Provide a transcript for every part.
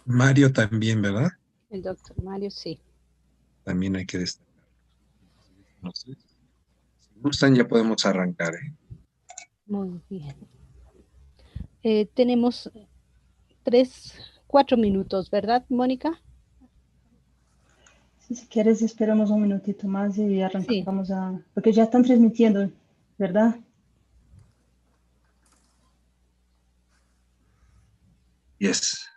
Mario también, ¿verdad? El doctor Mario, sí. También hay que destacar. Entonces, si gustan, ya podemos arrancar, ¿eh? Muy bien. Tenemos 4 minutos, ¿verdad, Mónica? Sí, si quieres, esperamos un minutito más y Sí. arrancamos porque ya están transmitiendo, ¿verdad? Yes.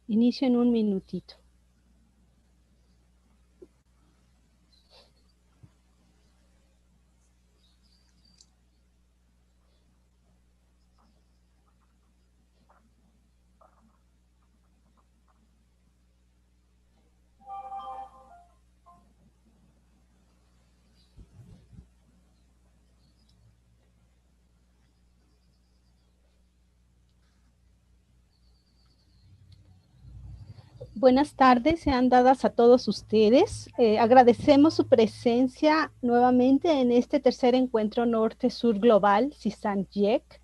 Inicio en un minutito. Buenas tardes, sean dadas a todos ustedes. Agradecemos su presencia nuevamente en este tercer encuentro Norte-Sur Global, CISAN IIEc,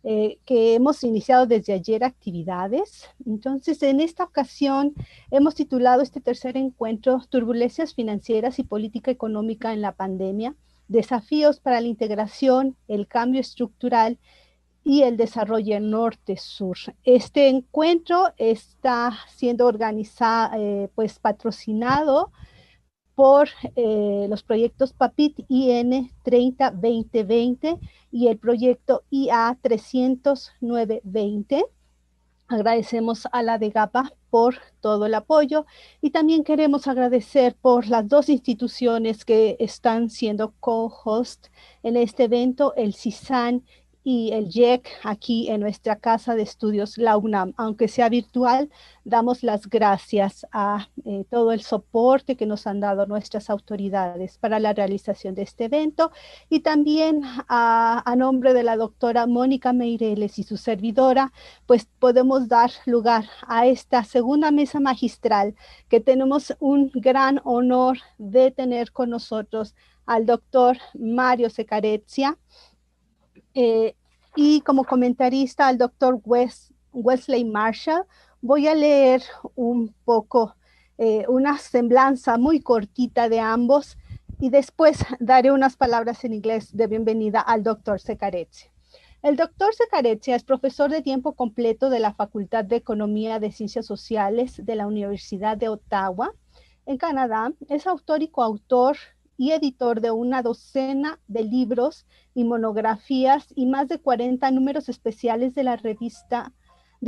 que hemos iniciado desde ayer actividades. Entonces, en esta ocasión hemos titulado este tercer encuentro Turbulencias financieras y política económica en la pandemia, desafíos para la integración, el cambio estructural y el desarrollo norte-sur. Este encuentro está siendo organizado, patrocinado por los proyectos PAPIIT IN302020 y el proyecto IA 30920. Agradecemos a la DGAPA por todo el apoyo y también queremos agradecer por las dos instituciones que están siendo co-host en este evento, el CISAN y el IIEc, aquí en nuestra casa de estudios, la UNAM. Aunque sea virtual, damos las gracias a todo el soporte que nos han dado nuestras autoridades para la realización de este evento y también a nombre de la doctora Mónica Meireles y su servidora, pues podemos dar lugar a esta segunda mesa magistral que tenemos un gran honor de tener con nosotros al doctor Mario Secarezia, y como comentarista al doctor Wesley Marshall. Voy a leer un poco, una semblanza muy cortita de ambos y después daré unas palabras en inglés de bienvenida al doctor Secarezia. El doctor Secarezia es profesor de tiempo completo de la Facultad de Economía de Ciencias Sociales de la Universidad de Ottawa, en Canadá. Es autor y coautor y editor de una docena de libros y monografías y más de 40 números especiales de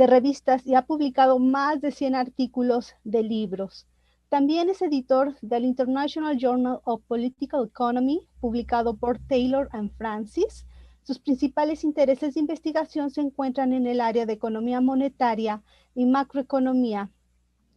revistas y ha publicado más de 100 artículos de libros. También es editor del International Journal of Political Economy, publicado por Taylor and Francis. Sus principales intereses de investigación se encuentran en el área de economía monetaria y macroeconomía,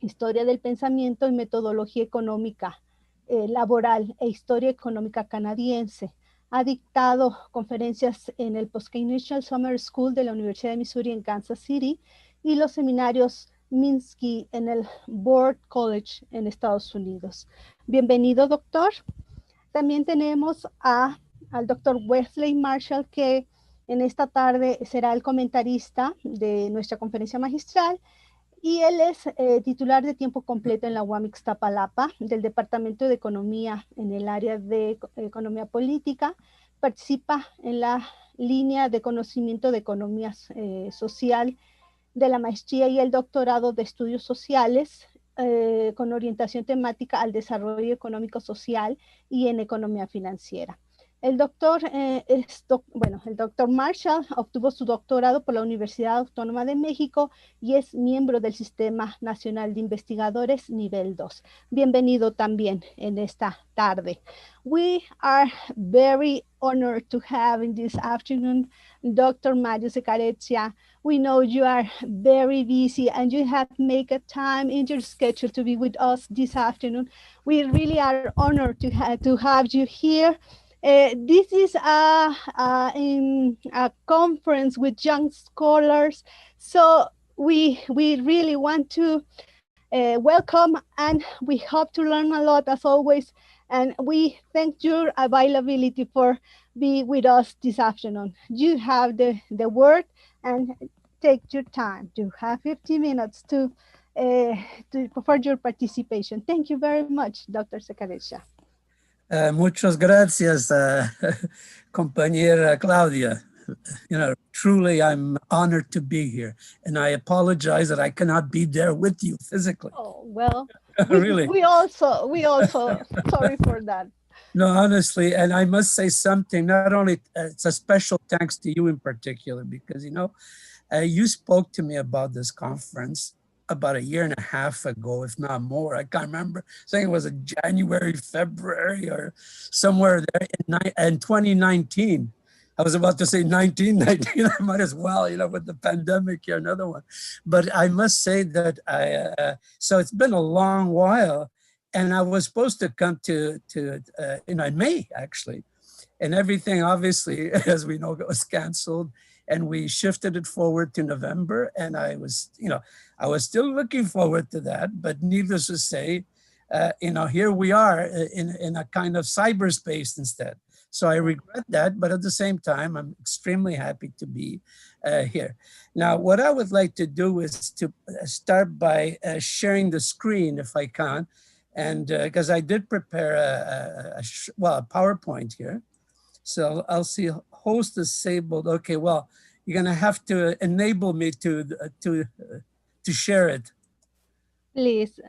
historia del pensamiento y metodología económica laboral e historia económica canadiense. Ha dictado conferencias en el Post-Keynesian Summer School de la Universidad de Missouri en Kansas City y los seminarios Minsky en el Board College en Estados Unidos. Bienvenido, doctor. También tenemos al doctor Wesley Marshall, que en esta tarde será el comentarista de nuestra conferencia magistral. Y él es titular de tiempo completo en la UAM Ixtapalapa, del Departamento de Economía en el área de Economía Política. Participa en la línea de conocimiento de Economía Social de la maestría y el doctorado de Estudios Sociales con orientación temática al desarrollo económico social y en economía financiera. El doctor Marshall obtuvo su doctorado por la Universidad Autónoma de México y es miembro del Sistema Nacional de Investigadores nivel 2. Bienvenido también en esta tarde. We are very honored to have in this afternoon Dr. Mario Secareccia. We know you are very busy and you have made a time in your schedule to be with us this afternoon. We really are honored to have you here. This is a conference with young scholars, so we really want to welcome, and we hope to learn a lot as always, and we thank your availability for being with us this afternoon. You have the word, and take your time. You have 50 minutes for your participation. Thank you very much, Dr. Secareccia. Muchas gracias, compañera Claudia. You know, truly, I'm honored to be here, and I apologize that I cannot be there with you physically. Oh, well, really. We also sorry for that. No, honestly, and I must say something. Not only it's a special thanks to you in particular, because you know, you spoke to me about this conference about a year and a half ago, if not more. I can't remember. I think it was in January, February, or somewhere there in 2019. I was about to say 1919. I might as well, you know, with the pandemic here, another one. But I must say that so it's been a long while, and I was supposed to come to in May actually, and everything obviously, as we know, was canceled. And we shifted it forward to November, and I was still looking forward to that. But needless to say, you know, here we are in a kind of cyberspace instead. So I regret that, but at the same time, I'm extremely happy to be here. Now, what I would like to do is to start by sharing the screen, if I can, and because I did prepare a PowerPoint here. So I'll see host disabled. Okay, well, you're gonna have to enable me to share it. Please,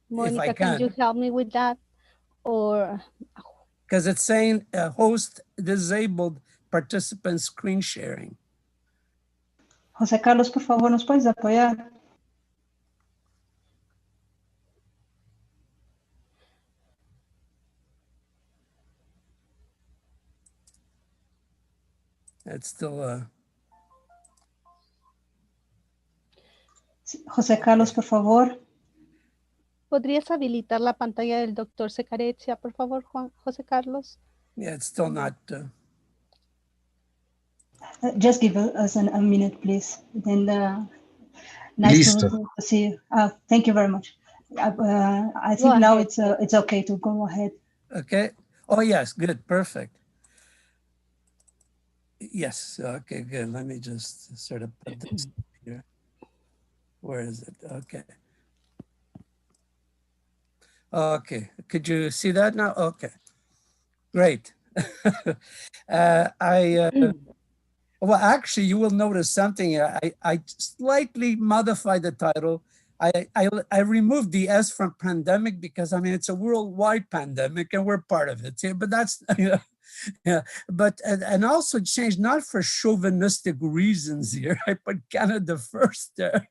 Monica, can you help me with that? Or because it's saying host disabled participant screen sharing. José Carlos, por favor, ¿nos puedes apoyar? It's still José Carlos, por favor. ¿Podrías habilitar la pantalla del doctor Secareccia, por favor, José Carlos? Yeah, it's still not. Just give us a minute, please. And nice to see you. Thank you very much. I think now it's okay to go ahead. Okay. Oh yes, good, perfect. Yes. Okay, good. Let me just sort of put this here. Where is it? Okay. Okay. Could you see that now? Okay. Great. Well, actually, you will notice something. I slightly modified the title. I removed the S from pandemic because I mean it's a worldwide pandemic and we're part of it. But that's yeah. But and also changed not for chauvinistic reasons here. I put Canada first there,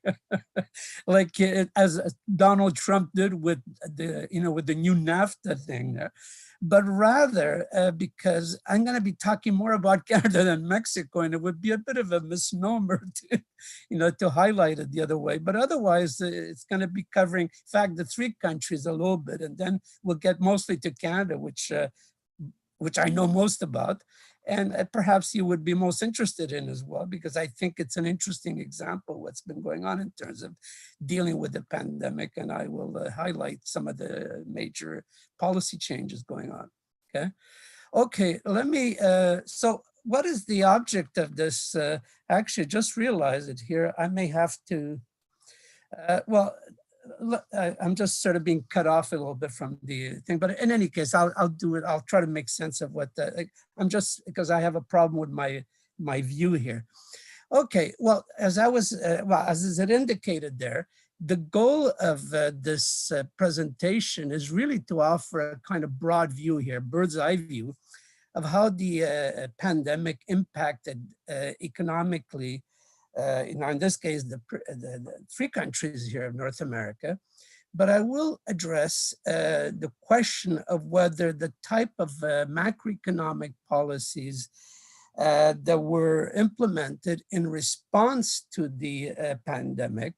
like as Donald Trump did with the with the new NAFTA thing there. But rather because I'm going to be talking more about Canada than Mexico, and it would be a bit of a misnomer to, to highlight it the other way. But otherwise, it's going to be covering, in fact, the three countries a little bit, and then we'll get mostly to Canada, which I know most about, and perhaps you would be most interested in as well, because I think it's an interesting example of what's been going on in terms of dealing with the pandemic, and I will highlight some of the major policy changes going on, Okay, let me, so what is the object of this? Actually, just realize it here. I may have to Well, I'm just sort of being cut off a little bit from the thing, but in any case, I'll do it. I'll try to make sense of what I'm just, because I have a problem with my view here. Okay, well, as it indicated there, the goal of this presentation is really to offer a kind of broad view here, bird's eye view, of how the pandemic impacted economically, in this case, the three countries here of North America. But I will address the question of whether the type of macroeconomic policies that were implemented in response to the pandemic,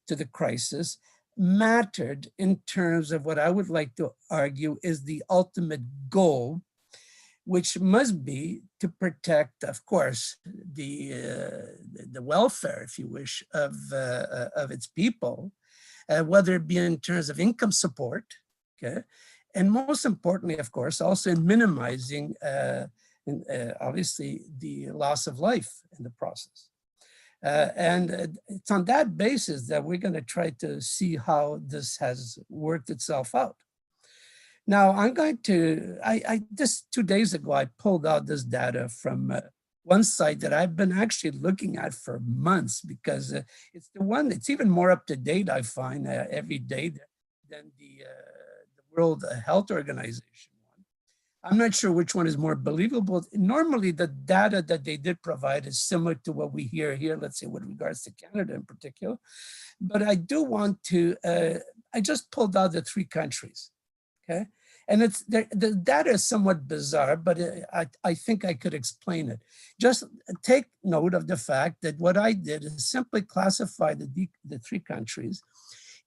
to the crisis, mattered in terms of what I would like to argue is the ultimate goal, which must be to protect, of course, the welfare, if you wish, of its people, whether it be in terms of income support, okay, and most importantly, of course, also in minimizing, obviously, the loss of life in the process. And it's on that basis that we're going to try to see how this has worked itself out. Now, I'm going to, just 2 days ago, I pulled out this data from one site that I've been actually looking at for months, because it's the one that's even more up to date, I find, every day than the World Health Organization one. I'm not sure which one is more believable. Normally, the data that they did provide is similar to what we hear here, let's say with regards to Canada in particular. But I do want to, I just pulled out the three countries. Okay, and the data is somewhat bizarre, but I think I could explain it. Just take note of the fact that what I did is simply classify the three countries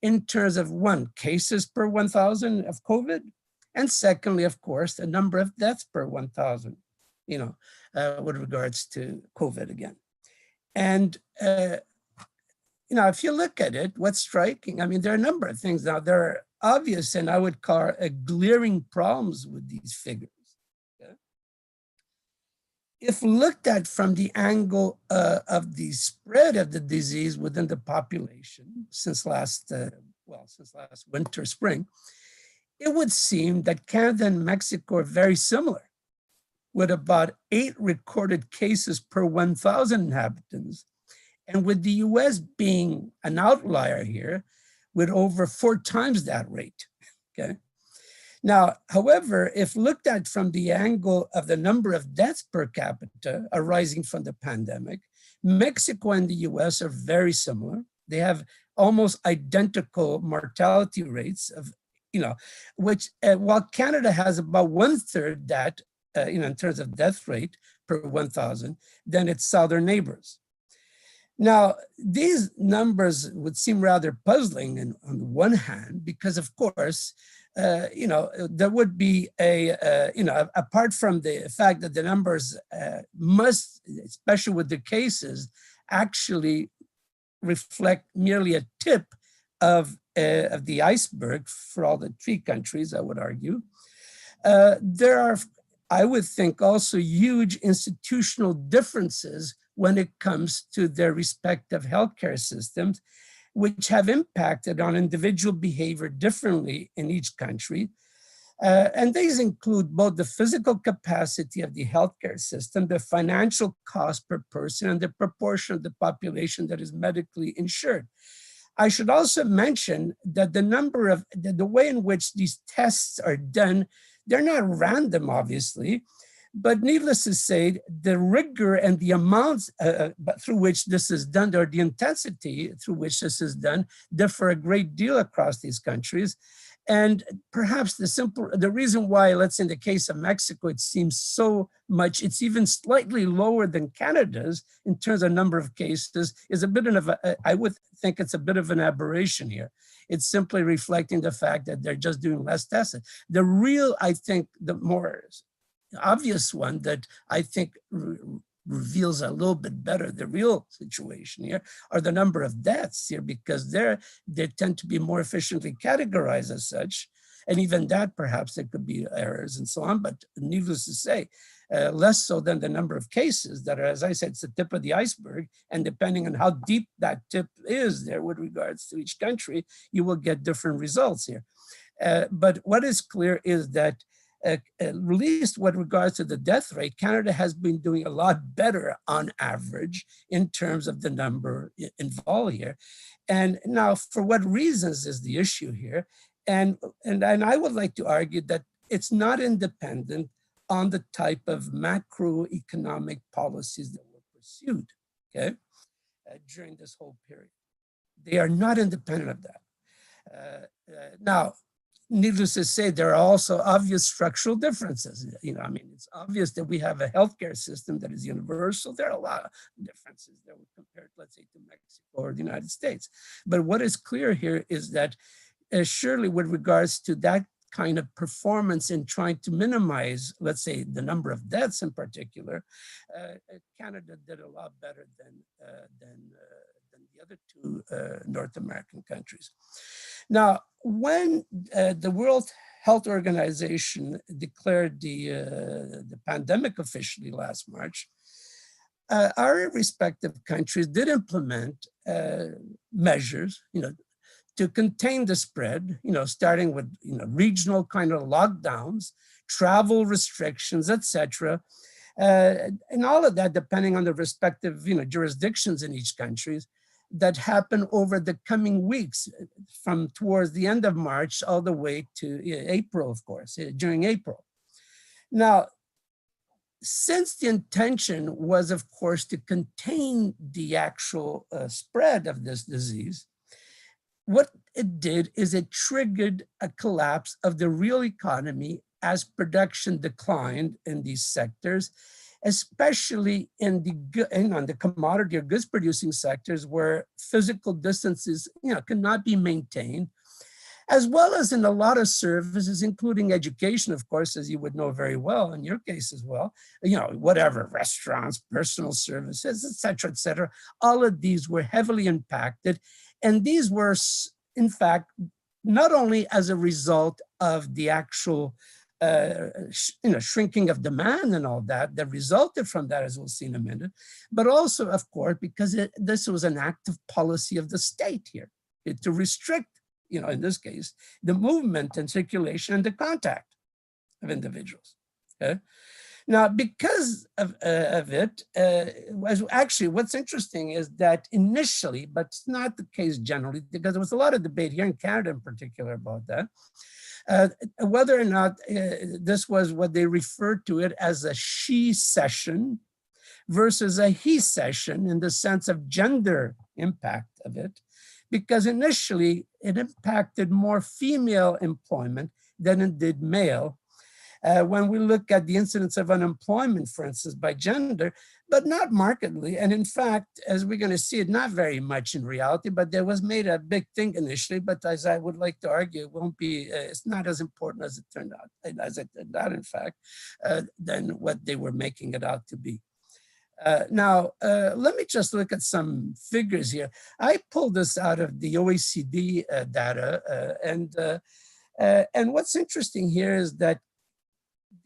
in terms of, one, cases per 1,000 of COVID, and secondly, of course, the number of deaths per 1,000, with regards to COVID again. And if you look at it, what's striking, I mean, there are a number of things. Now, there are obvious, and I would call glaring problems with these figures. Okay? If looked at from the angle of the spread of the disease within the population since last winter, spring, it would seem that Canada and Mexico are very similar, with about 8 recorded cases per 1,000 inhabitants, and with the US being an outlier here, with over 4 times that rate, okay? Now, however, if looked at from the angle of the number of deaths per capita arising from the pandemic, Mexico and the US are very similar. They have almost identical mortality rates of, which while Canada has about 1/3 that, in terms of death rate per 1,000 than its southern neighbors. Now, these numbers would seem rather puzzling on the one hand, because of course, there would be apart from the fact that the numbers must, especially with the cases, actually reflect merely a tip of the iceberg for all the three countries, I would argue. There are, I would think, also huge institutional differences when it comes to their respective healthcare systems, which have impacted on individual behavior differently in each country. And these include both the physical capacity of the healthcare system, the financial cost per person, and the proportion of the population that is medically insured. I should also mention that the way in which these tests are done, they're not random, obviously, but needless to say, the rigor and the amounts through which this is done, or the intensity through which this is done, differ a great deal across these countries. And perhaps the reason why, let's say in the case of Mexico, it seems so much, it's even slightly lower than Canada's in terms of number of cases, is a bit of I would think it's a bit of an aberration here. It's simply reflecting the fact that they're just doing less testing. The real, I think, the more obvious one that I think reveals a little bit better the real situation here are the number of deaths here, because they tend to be more efficiently categorized as such. And even that, perhaps there could be errors and so on, but needless to say, less so than the number of cases that are, as I said, it's the tip of the iceberg. And depending on how deep that tip is there with regards to each country, you will get different results here. But what is clear is that at least with regards to the death rate, Canada has been doing a lot better on average in terms of the number involved here. And now, for what reasons is the issue here? And I would like to argue that it's not independent on the type of macroeconomic policies that were pursued, okay, during this whole period. They are not independent of that. Now, needless to say, there are also obvious structural differences. You know, I mean, it's obvious that we have a healthcare system that is universal. There are a lot of differences that we compare, let's say, to Mexico or the United States. But what is clear here is that surely with regards to that kind of performance in trying to minimize, let's say, the number of deaths in particular, Canada did a lot better than the other two North American countries. Now, when the World Health Organization declared the pandemic officially last March, our respective countries did implement measures, you know, to contain the spread, you know, starting with, you know, regional kind of lockdowns, travel restrictions, etc. And all of that, depending on the respective, you know, jurisdictions in each country, that happen over the coming weeks, from towards the end of March all the way to April, of course, during April. Now, since the intention was, of course, to contain the actual spread of this disease, what it did is it triggered a collapse of the real economy as production declined in these sectors, especially in the commodity or goods producing sectors where physical distances, you know, cannot be maintained, as well as in a lot of services, including education, of course, as you would know very well, in your case as well, you know, whatever, restaurants, personal services, et cetera, all of these were heavily impacted. And these were, in fact, not only as a result of the actual shrinking of demand and all that resulted from that, as we'll see in a minute, but also, of course, because this was an active policy of the state here to restrict, you know, in this case, the movement and circulation and the contact of individuals. Okay? Now, because of it, actually, what's interesting is that initially, but it's not the case generally, because there was a lot of debate here in Canada in particular about that, whether or not this was what they referred to it as a she session versus a he session in the sense of gender impact of it, because initially it impacted more female employment than it did male. When we look at the incidence of unemployment, for instance, by gender, but not markedly. And in fact, as we're going to see, it not very much in reality, but there was made a big thing initially, but as I would like to argue, it won't be, it's not as important as it turned out, as it turned out, in fact, than what they were making it out to be. Now, let me just look at some figures here. I pulled this out of the OECD data, and what's interesting here is that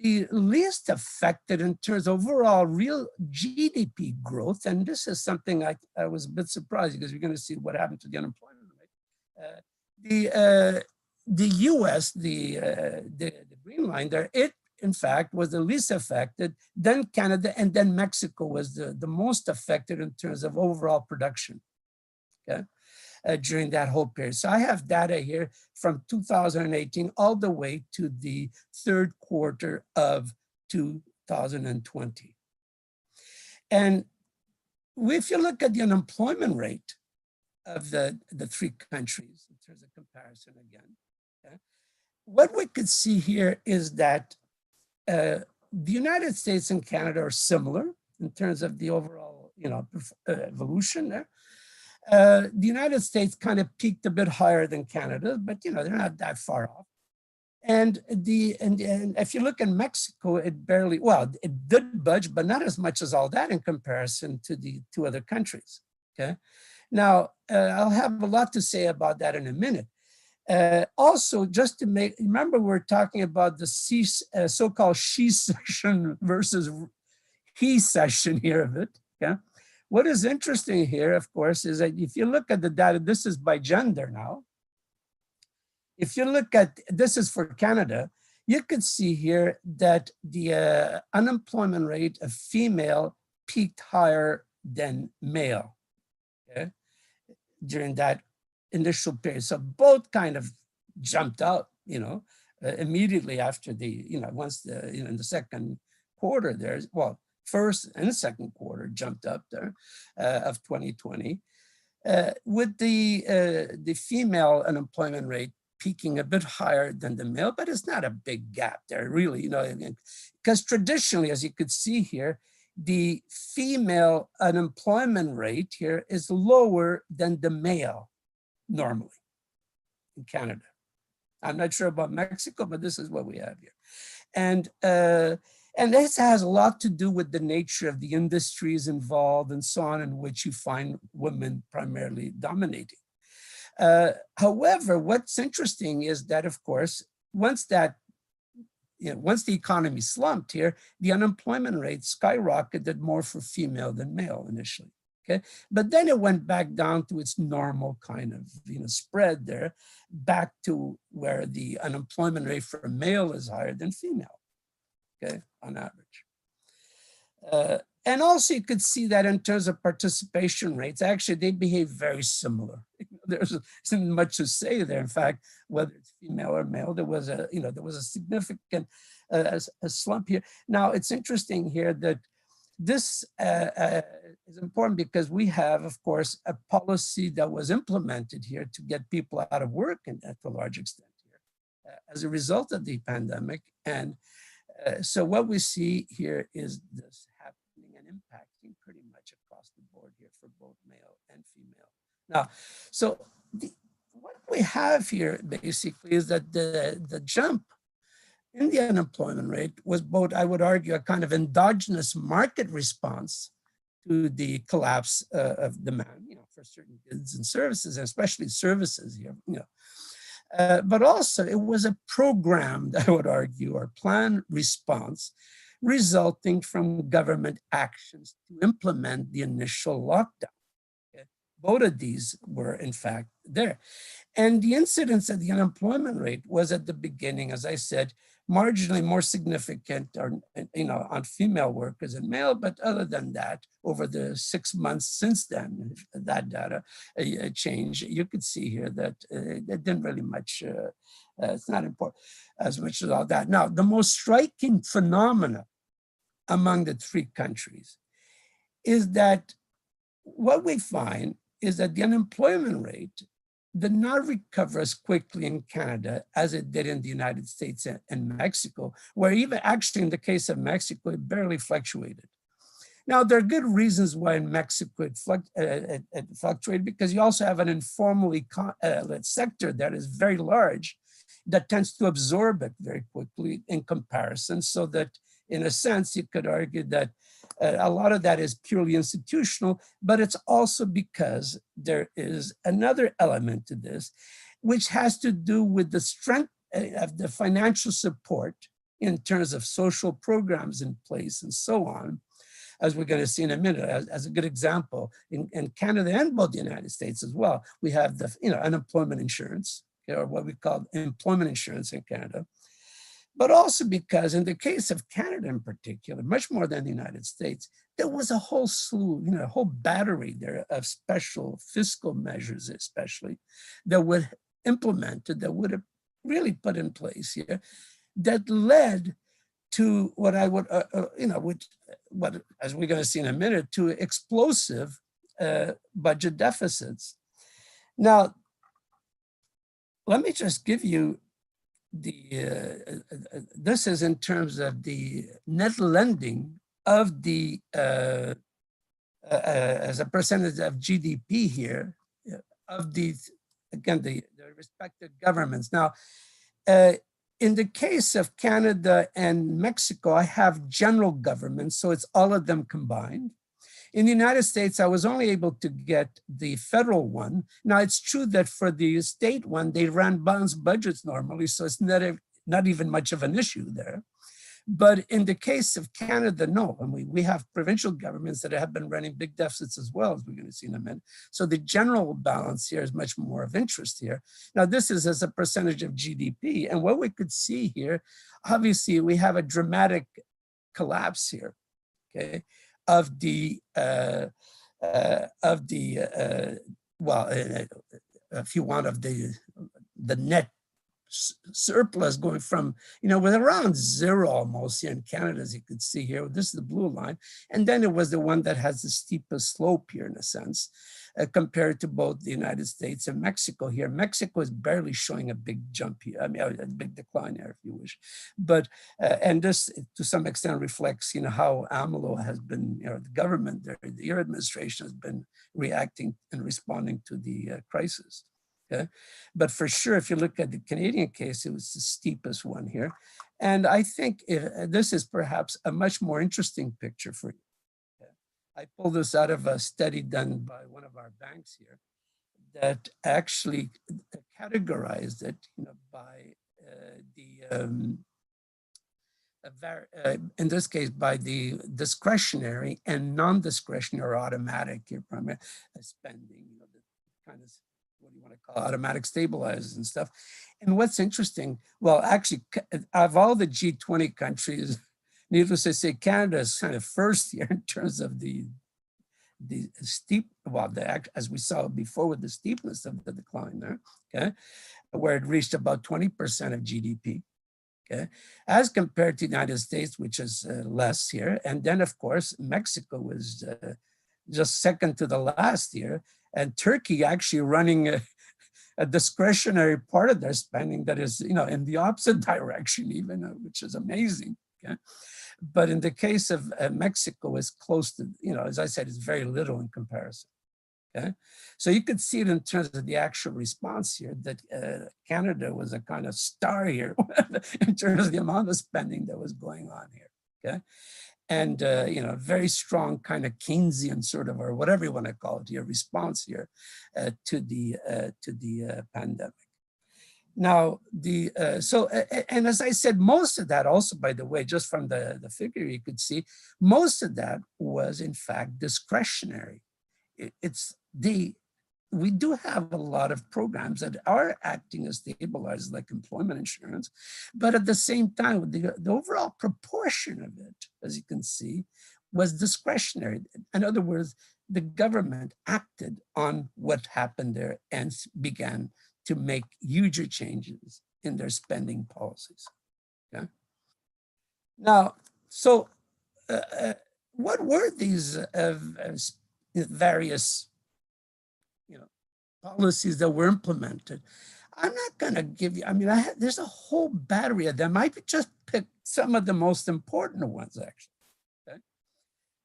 the least affected in terms of overall real GDP growth, and this is something I was a bit surprised because we're going to see what happened to the unemployment rate. The US, the green line there, it in fact was the least affected, then Canada, and then Mexico was the most affected in terms of overall production. Okay. During that whole period. So I have data here from 2018 all the way to the third quarter of 2020. And if you look at the unemployment rate of the three countries in terms of comparison again, okay, what we could see here is that the United States and Canada are similar in terms of the overall, you know, evolution there. The United States kind of peaked a bit higher than Canada, but you know, they're not that far off. And if you look in Mexico, it barely, well, it did budge, but not as much as all that in comparison to the two other countries. Okay. Now, I'll have a lot to say about that in a minute. Also, just to make, remember we're talking about the so-called she session versus he session here of it, okay? What is interesting here, of course, is that if you look at the data, this is by gender now. If you look at, this is for Canada, you could see here that the unemployment rate of female peaked higher than male, okay, during that initial period. So both kind of jumped out, you know, immediately after the, you know, once the, you know, in the second quarter there's, well, first and second quarter jumped up there of 2020, with the female unemployment rate peaking a bit higher than the male, but it's not a big gap there, really, you know, because traditionally, as you could see here, the female unemployment rate here is lower than the male normally in Canada. I'm not sure about Mexico, but this is what we have here. And this has a lot to do with the nature of the industries involved and so on, in which you find women primarily dominating. However, what's interesting is that, of course, once that, you know, once the economy slumped here, the unemployment rate skyrocketed more for female than male initially. Okay, but then it went back down to its normal kind of, you know, spread there, back to where the unemployment rate for male is higher than female. Okay, on average. And also you could see that in terms of participation rates, actually they behave very similar. There isn't much to say there. In fact, whether it's female or male, there was a, you know, there was a significant a slump here. Now it's interesting here that this is important because we have, of course, a policy that was implemented here to get people out of work, and to a large extent here, as a result of the pandemic. And so what we see here is this happening and impacting pretty much across the board here for both male and female. Now, so what we have here basically is that the jump in the unemployment rate was both, I would argue, a kind of endogenous market response to the collapse of demand, you know, for certain goods and services, and especially services here, you know. But also it was a programmed, I would argue, or planned response resulting from government actions to implement the initial lockdown. Okay? Both of these were in fact there. And the incidence of the unemployment rate was at the beginning, as I said, marginally more significant, or, you know, on female workers than male, but other than that, over the 6 months since then, that data changed, you could see here that it didn't really much, it's not important as much as all that. Now, the most striking phenomena among the three countries is that what we find is that the unemployment rate did not recover as quickly in Canada as it did in the United States and Mexico, where even actually in the case of Mexico, it barely fluctuated. Now, there are good reasons why in Mexico it fluctuated, because you also have an informal sector that is very large that tends to absorb it very quickly in comparison, so that in a sense, you could argue that a lot of that is purely institutional, but it's also because there is another element to this, which has to do with the strength of the financial support in terms of social programs in place and so on, as we're going to see in a minute. As a good example, in Canada and both the United States as well, we have the, you know, unemployment insurance, or what we call employment insurance in Canada. But also because in the case of Canada in particular, much more than the United States, there was a whole slew, you know, a whole battery there of special fiscal measures, especially, that were implemented, that would have really put in place here, that led to what I would, you know, what, as we're going to see in a minute, to explosive budget deficits. Now, let me just give you this is in terms of the net lending of the as a percentage of GDP here of these, again, the respective governments. Now, in the case of Canada and Mexico, I have general governments, so it's all of them combined. In the United States, I was only able to get the federal one. Now, it's true that for the state one, they ran balanced budgets normally, so it's not even much of an issue there. But in the case of Canada, no. And we have provincial governments that have been running big deficits as well, as we're going to see in a minute. So the general balance here is much more of interest here. Now, this is as a percentage of GDP. And what we could see here, obviously, we have a dramatic collapse here, okay, of the if you want, of the net surplus going from, with around zero almost here in Canada, as you could see here. This is the blue line. And then it was the one that has the steepest slope here, in a sense, compared to both the United States and Mexico here. Mexico is barely showing a big jump here, a big decline here, if you wish. But, and this to some extent reflects, how AMLO has been, the government, your administration has been reacting and responding to the crisis. Okay. But for sure, if you look at the Canadian case, it was the steepest one here. And I think this is perhaps a much more interesting picture for you. Okay. I pulled this out of a study done by one of our banks here that actually categorized it by in this case, by the discretionary and non-discretionary or automatic primary spending, the kind of, what do you want to call it, automatic stabilizers and stuff. And what's interesting, well, actually, of all the G20 countries, needless to say, Canada is kind of first here in terms of the steep, well, as we saw before with the steepness of the decline there, okay, where it reached about 20% of GDP, okay, as compared to the United States, which is less here. And then, of course, Mexico was just second to the last year. And Turkey actually running a discretionary part of their spending that is, in the opposite direction even, which is amazing. Okay? But in the case of Mexico, is close to, as I said, it's very little in comparison. Okay, so you could see it in terms of the actual response here that Canada was a kind of star here in terms of the amount of spending that was going on here. Okay. And, very strong kind of Keynesian sort of, or whatever you want to call it, your response here to the pandemic. Now, and as I said, most of that also, by the way, just from the figure you could see, most of that was in fact discretionary. We do have a lot of programs that are acting as stabilizers, like employment insurance, but at the same time, the overall proportion of it, as you can see, was discretionary. In other words, the government acted on what happened there and began to make huger changes in their spending policies. Okay? Now, so what were these various policies that were implemented? I'm not going to give you, there's a whole battery of them. I could just pick some of the most important ones, actually. Okay?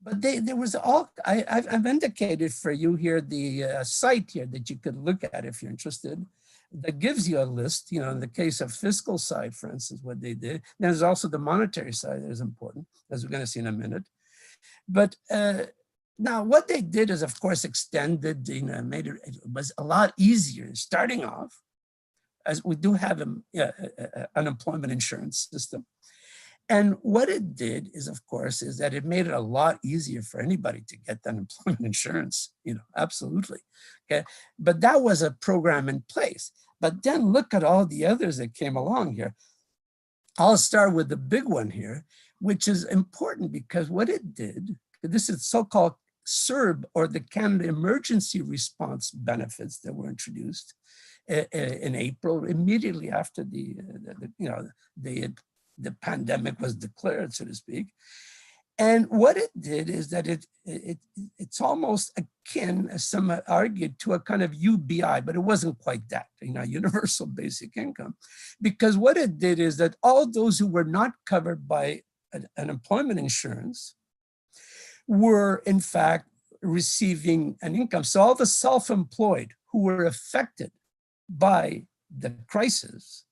But there was all, I've indicated for you here the site here that you could look at if you're interested, that gives you a list, in the case of fiscal side, for instance, what they did. There's also the monetary side that is important, as we're going to see in a minute. But now, what they did is, of course, extended, made it was a lot easier starting off, as we do have an unemployment insurance system. And what it did is, of course, is that it made it a lot easier for anybody to get unemployment insurance, absolutely. Okay. But that was a program in place. But then look at all the others that came along here. I'll start with the big one here, which is important because what it did, this is so-called CERB, or the Canada Emergency Response Benefits that were introduced in April, immediately after the pandemic was declared, so to speak. And what it did is that it's almost akin, as some argued, to a kind of UBI, but it wasn't quite that, universal basic income. Because what it did is that all those who were not covered by unemployment insurance were in fact receiving an income. So all the self-employed who were affected by the crisis,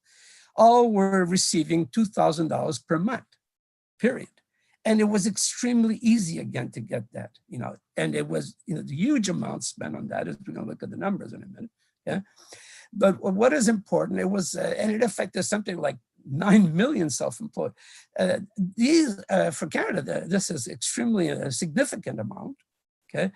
all were receiving $2,000 per month, period. And it was extremely easy again to get that, and it was, the huge amount spent on that, as we're going to look at the numbers in a minute. Yeah. But what is important, it was, and it affected something like 9 million self-employed. These, for Canada, this is extremely a significant amount, okay?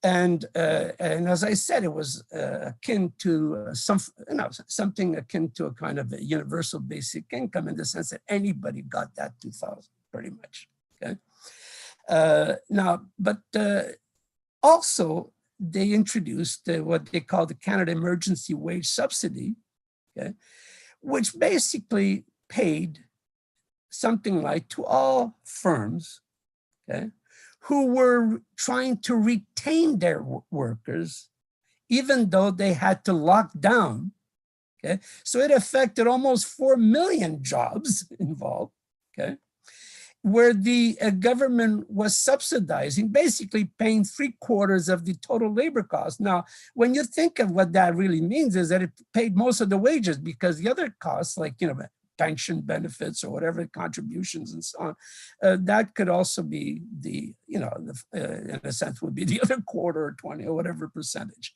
And as I said, it was akin to something akin to a kind of a universal basic income, in the sense that anybody got that 2,000, pretty much, okay? Also, they introduced what they call the Canada Emergency Wage Subsidy, okay, which basically paid something like to all firms, okay, who were trying to retain their workers, even though they had to lock down, okay? So it affected almost 4 million jobs involved, okay? Where the government was subsidizing, basically paying 3/4 of the total labor cost. Now, when you think of what that really means, is that it paid most of the wages, because the other costs, like, pension benefits or whatever, contributions and so on, that could also be the, in a sense, would be the other quarter or 20 or whatever percentage.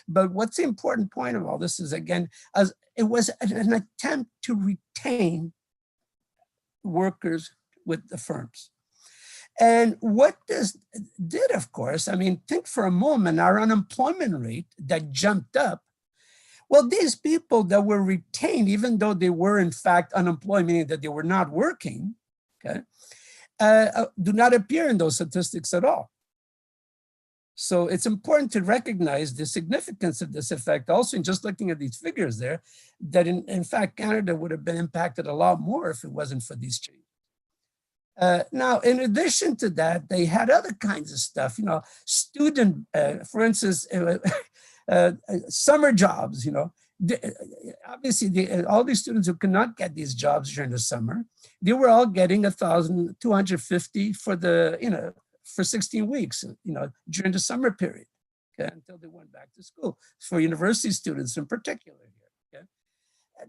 But what's the important point of all this is, again, as it was an attempt to retain workers with the firms. And what this did, of course, I mean, think for a moment, our unemployment rate that jumped up. Well, these people that were retained, even though they were in fact unemployed, meaning that they were not working, okay, do not appear in those statistics at all. So it's important to recognize the significance of this effect also in just looking at these figures there, that in fact, Canada would have been impacted a lot more if it wasn't for these changes. Now, in addition to that, they had other kinds of stuff, student, for instance, summer jobs, obviously all these students who could not get these jobs during the summer, they were all getting 1,250 for the, for 16 weeks, during the summer period, okay, until they went back to school, for university students in particular here, okay?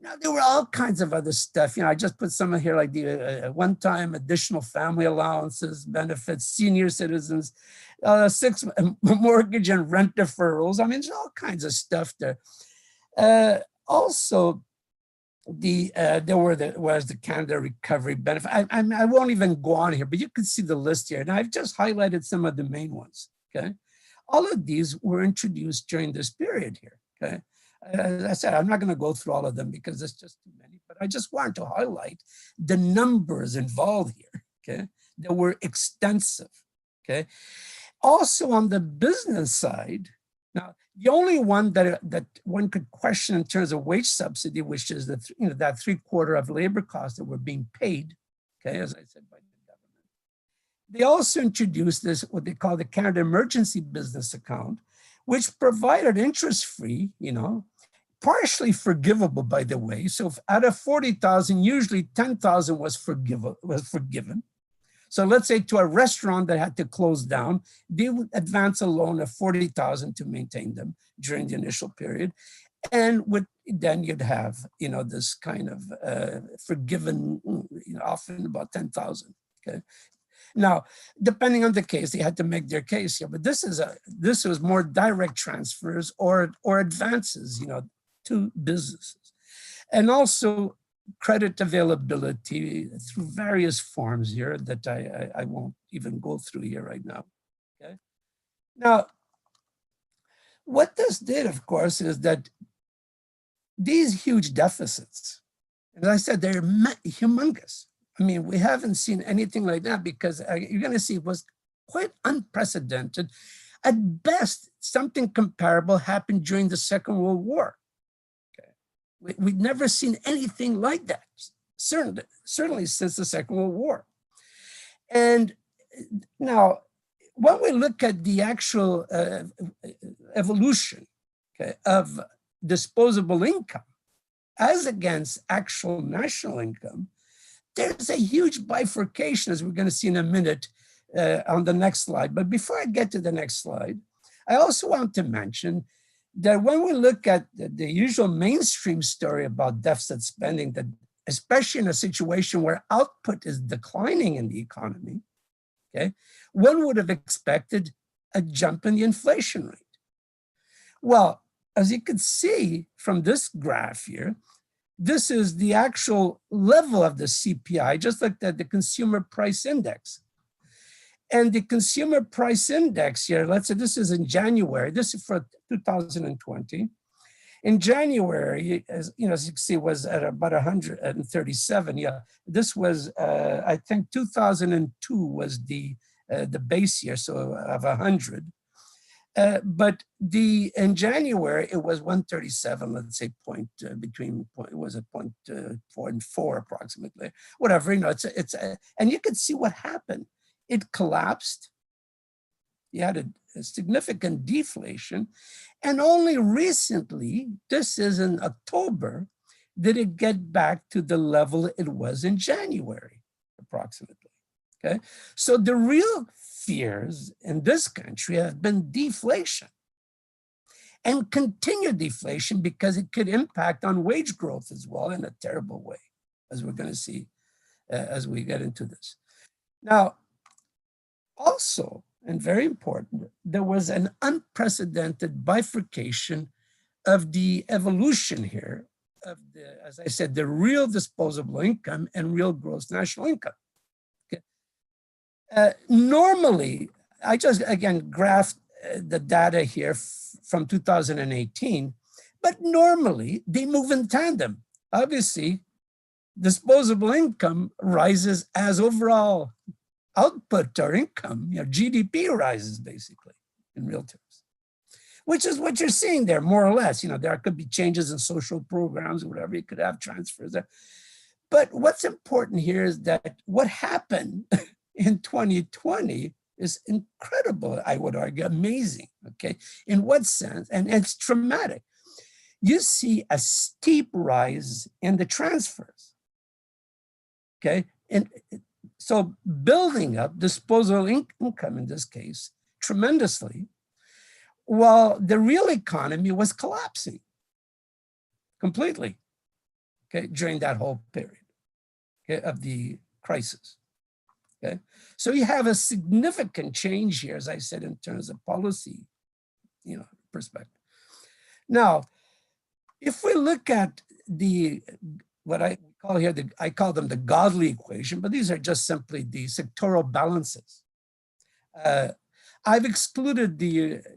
Now, there were all kinds of other stuff. I just put some here, like the one-time additional family allowances, benefits, senior citizens, 6 mortgage and rent deferrals. I mean, there's all kinds of stuff there. Also, there was the Canada Recovery Benefit. I won't even go on here, but you can see the list here. And I've just highlighted some of the main ones, okay? All of these were introduced during this period here, okay? As I said, I'm not going to go through all of them because it's just too many, but I just wanted to highlight the numbers involved here, okay? That were extensive, okay? Also on the business side, now the only one that one could question in terms of wage subsidy, which is that 3/4 of labor costs that were being paid, okay, as I said, by the government. They also introduced this, what they call the Canada Emergency Business Account, which provided interest-free, partially forgivable, by the way. So if out of 40,000, usually 10,000 was forgiven. So let's say to a restaurant that had to close down, they would advance a loan of 40,000 to maintain them during the initial period. And then you'd have, this kind of forgiven, often about 10,000, okay? Now, depending on the case, they had to make their case here, but this was more direct transfers or advances, to businesses. And also credit availability through various forms here that I won't even go through here right now, okay? Now, what this did, of course, is that these huge deficits, as I said, they're humongous. I mean, we haven't seen anything like that, because you're going to see it was quite unprecedented. At best, something comparable happened during the Second World War. Okay, we'd never seen anything like that, certainly since the Second World War. And now, when we look at the actual evolution, okay, of disposable income as against actual national income, there's a huge bifurcation, as we're going to see in a minute on the next slide. But before I get to the next slide, I also want to mention that when we look at the usual mainstream story about deficit spending, that especially in a situation where output is declining in the economy, okay, one would have expected a jump in the inflation rate. Well, as you can see from this graph here, this is the actual level of the CPI. I just looked at the consumer price index. And the consumer price index here, let's say this is in January, this is for 2020. In January, as you can see, was at about 137. Yeah, this was, I think 2002 was the base year, so of 100. But in January, it was 137, let's say it was a 0.4 and 4 approximately, whatever, and you can see what happened. It collapsed. You had a significant deflation. And only recently, this is in October, did it get back to the level it was in January, approximately, okay? So the real fears in this country have been deflation and continued deflation because it could impact on wage growth as well in a terrible way, as we're going to see as we get into this. Now, also, and very important, there was an unprecedented bifurcation of the evolution here of the, as I said, the real disposable income and real gross national income. Okay. Normally, I just, again, graphed the data here from 2018, but normally they move in tandem. Obviously, disposable income rises as overall output or income, GDP rises basically in real terms, which is what you're seeing there, more or less. There could be changes in social programs or whatever, you could have transfers there. But what's important here is that what happened in 2020 is incredible, I would argue, amazing, okay? In what sense? And it's traumatic. You see a steep rise in the transfers, okay? And so building up disposable income in this case tremendously, while the real economy was collapsing completely, okay, during that whole period, okay, of the crisis. Okay, so you have a significant change here, as I said, in terms of policy, perspective. Now, if we look at what I call here, I call them the godly equation, but these are just simply the sectoral balances. I've excluded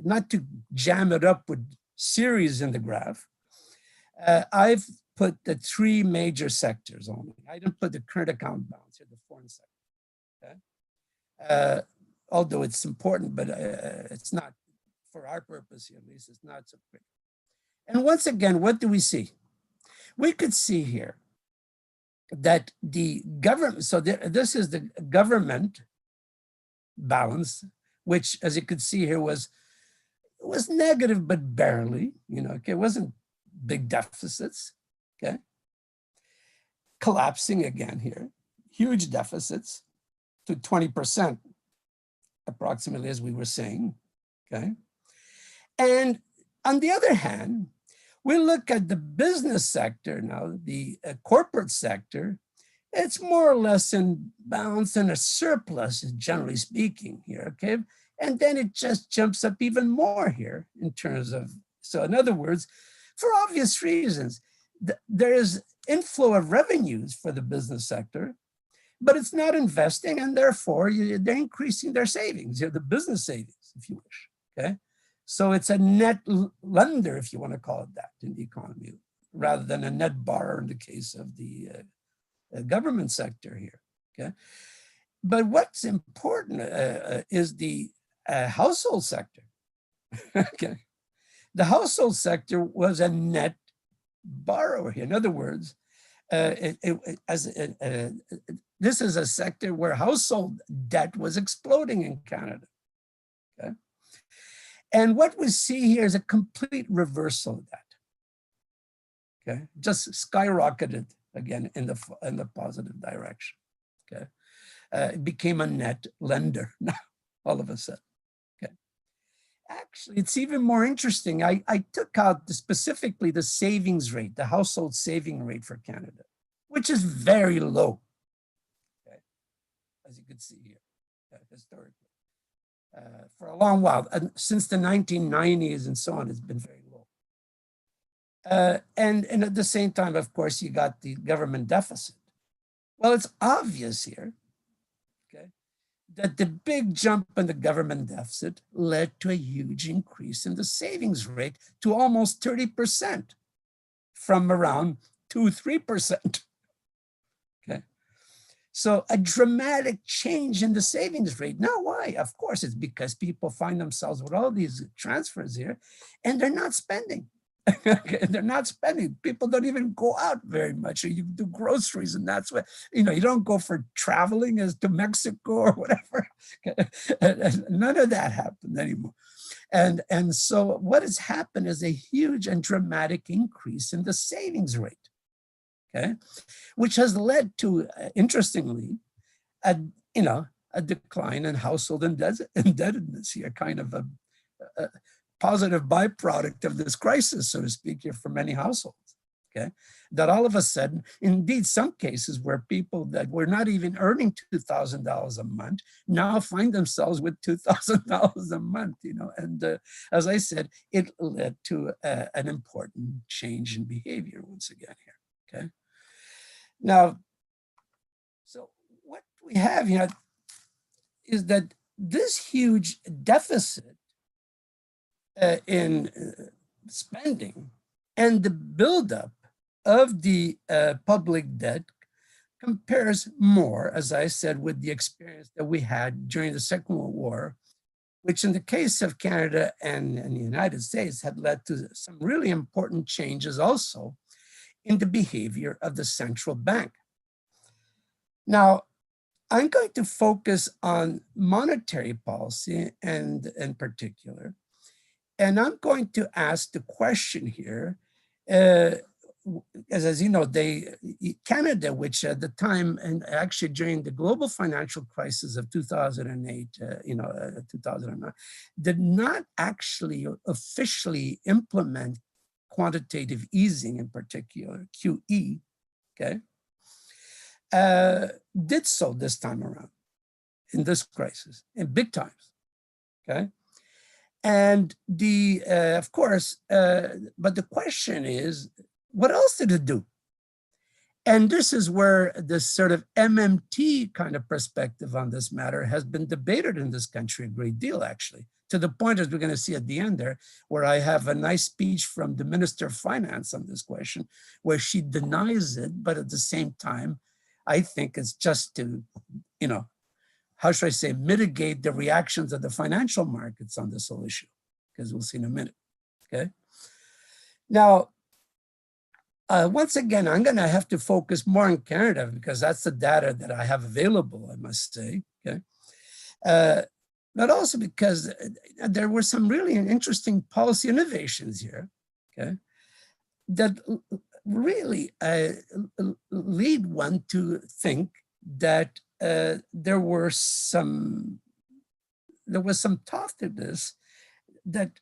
not to jam it up with series in the graph, I've put the three major sectors only. I didn't put the current account balance here, the foreign sector. Okay? Although it's important, but it's not, for our purpose here at least, it's not so quick. And once again, what do we see? We could see here that the government, so this is the government balance, which, as you could see here, was negative, but barely, okay, it wasn't big deficits, okay? Collapsing again here, huge deficits to 20% approximately, as we were saying, okay? And on the other hand, we look at the business sector now, the corporate sector, it's more or less in balance and a surplus, generally speaking here, okay? And then it just jumps up even more here in terms of, so in other words, for obvious reasons, there is inflow of revenues for the business sector, but it's not investing, and therefore they're increasing their savings, the business savings, if you wish, okay? So it's a net lender, if you want to call it that, in the economy, rather than a net borrower in the case of the government sector here, okay? But what's important is the household sector, okay? The household sector was a net borrower here. In other words, this is a sector where household debt was exploding in Canada, okay? And what we see here is a complete reversal of that, okay? Just skyrocketed again in the positive direction, okay? It became a net lender now, all of a sudden, okay? Actually, it's even more interesting. I took out specifically the savings rate, the household saving rate for Canada, which is very low, okay? As you can see here. historically. For a long while, since the 1990s and so on, it's been very low. And at the same time, of course, you got the government deficit. Well, it's obvious here, okay, that the big jump in the government deficit led to a huge increase in the savings rate to almost 30% from around 2-3%. Okay. So a dramatic change in the savings rate. Now, why? Of course, it's because people find themselves with all these transfers here and they're not spending. Okay, they're not spending. People don't even go out very much. You do groceries, and that's what, you don't go for traveling as to Mexico or whatever. And none of that happened anymore. And so what has happened is a huge and dramatic increase in the savings rate, okay, which has led to, interestingly, a decline in household indebtedness here, kind of a positive byproduct of this crisis, so to speak, here for many households, okay? That all of a sudden, indeed, some cases where people that were not even earning $2,000 a month now find themselves with $2,000 a month, and as I said, it led to an important change in behavior once again here, okay? Now, so what we have here is that this huge deficit in spending and the buildup of the public debt compares more, as I said, with the experience that we had during the Second World War, which in the case of Canada and the United States had led to some really important changes also in the behavior of the central bank. Now, I'm going to focus on monetary policy and in particular. And I'm going to ask the question here, as you know, Canada, which at the time, and actually during the global financial crisis of 2008, 2009, did not actually officially implement quantitative easing in particular, QE, okay, did so this time around in this crisis, in big times, okay? And of course, but the question is, what else did it do? And this is where this sort of MMT kind of perspective on this matter has been debated in this country a great deal, actually, to the point, as we're going to see at the end there, where I have a nice speech from the Minister of Finance on this question, where she denies it, but at the same time, I think it's just to, how should I say, mitigate the reactions of the financial markets on this whole issue, because we'll see in a minute, okay? Now, once again, I'm gonna have to focus more on Canada because that's the data that I have available, I must say, okay? But also because there were some really interesting policy innovations here, okay? That really lead one to think that there was some thought to this, that,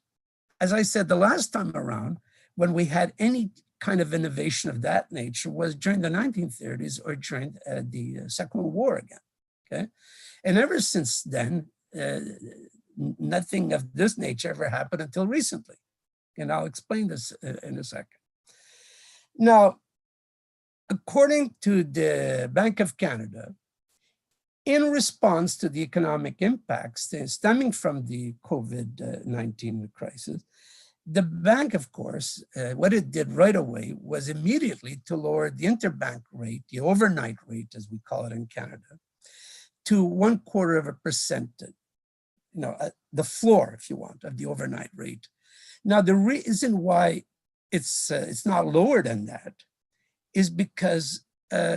as I said, the last time around, when we had any kind of innovation of that nature was during the 1930s or during the Second World War again, okay? And ever since then, nothing of this nature ever happened until recently. And I'll explain this in a second. Now, according to the Bank of Canada, in response to the economic impacts stemming from the COVID-19 crisis, the bank, of course, what it did right away was immediately to lower the interbank rate, the overnight rate, as we call it in Canada, to 0.25%, the floor, if you want, of the overnight rate. Now, the reason why it's not lower than that is because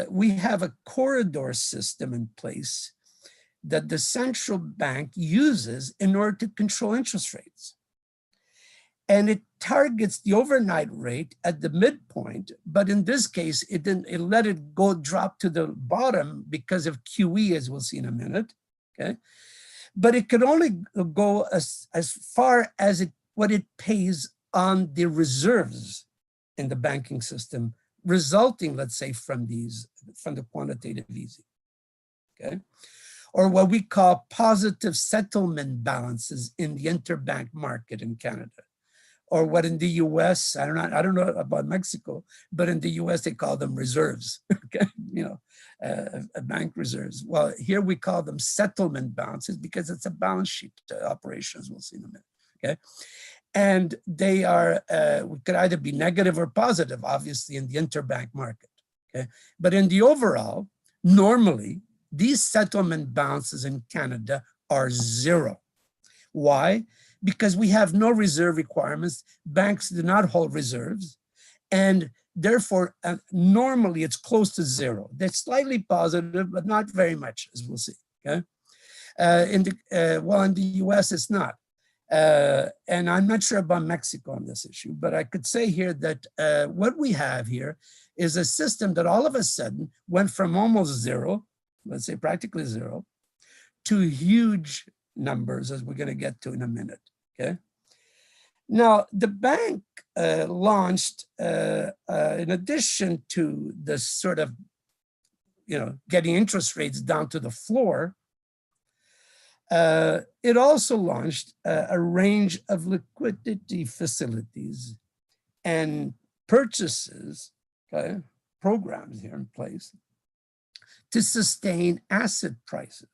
we have a corridor system in place that the central bank uses in order to control interest rates. And it targets the overnight rate at the midpoint, but in this case, it let it drop to the bottom because of QE, as we'll see in a minute, okay? But it could only go as far as what it pays on the reserves in the banking system, resulting, let's say, from the quantitative easing, okay? or what we call positive settlement balances in the interbank market in Canada, or what in the US, I don't know about Mexico, but in the US they call them reserves, okay? Bank reserves. Well, here we call them settlement balances because it's a balance sheet operation, as we'll see in a minute, okay? And they are, could either be negative or positive, obviously, in the interbank market, okay? But in the overall, normally, these settlement balances in Canada are zero. Why? Because we have no reserve requirements. Banks do not hold reserves. And therefore, normally it's close to zero. They're slightly positive, but not very much, as we'll see, okay? In the US, it's not. And I'm not sure about Mexico on this issue, but I could say here that what we have here is a system that all of a sudden went from almost zero, let's say practically zero, to huge numbers, as we're going to get to in a minute, okay? Now, the bank launched, in addition to this sort of, getting interest rates down to the floor, it also launched a range of liquidity facilities and purchases, okay, programs here in place to sustain asset prices.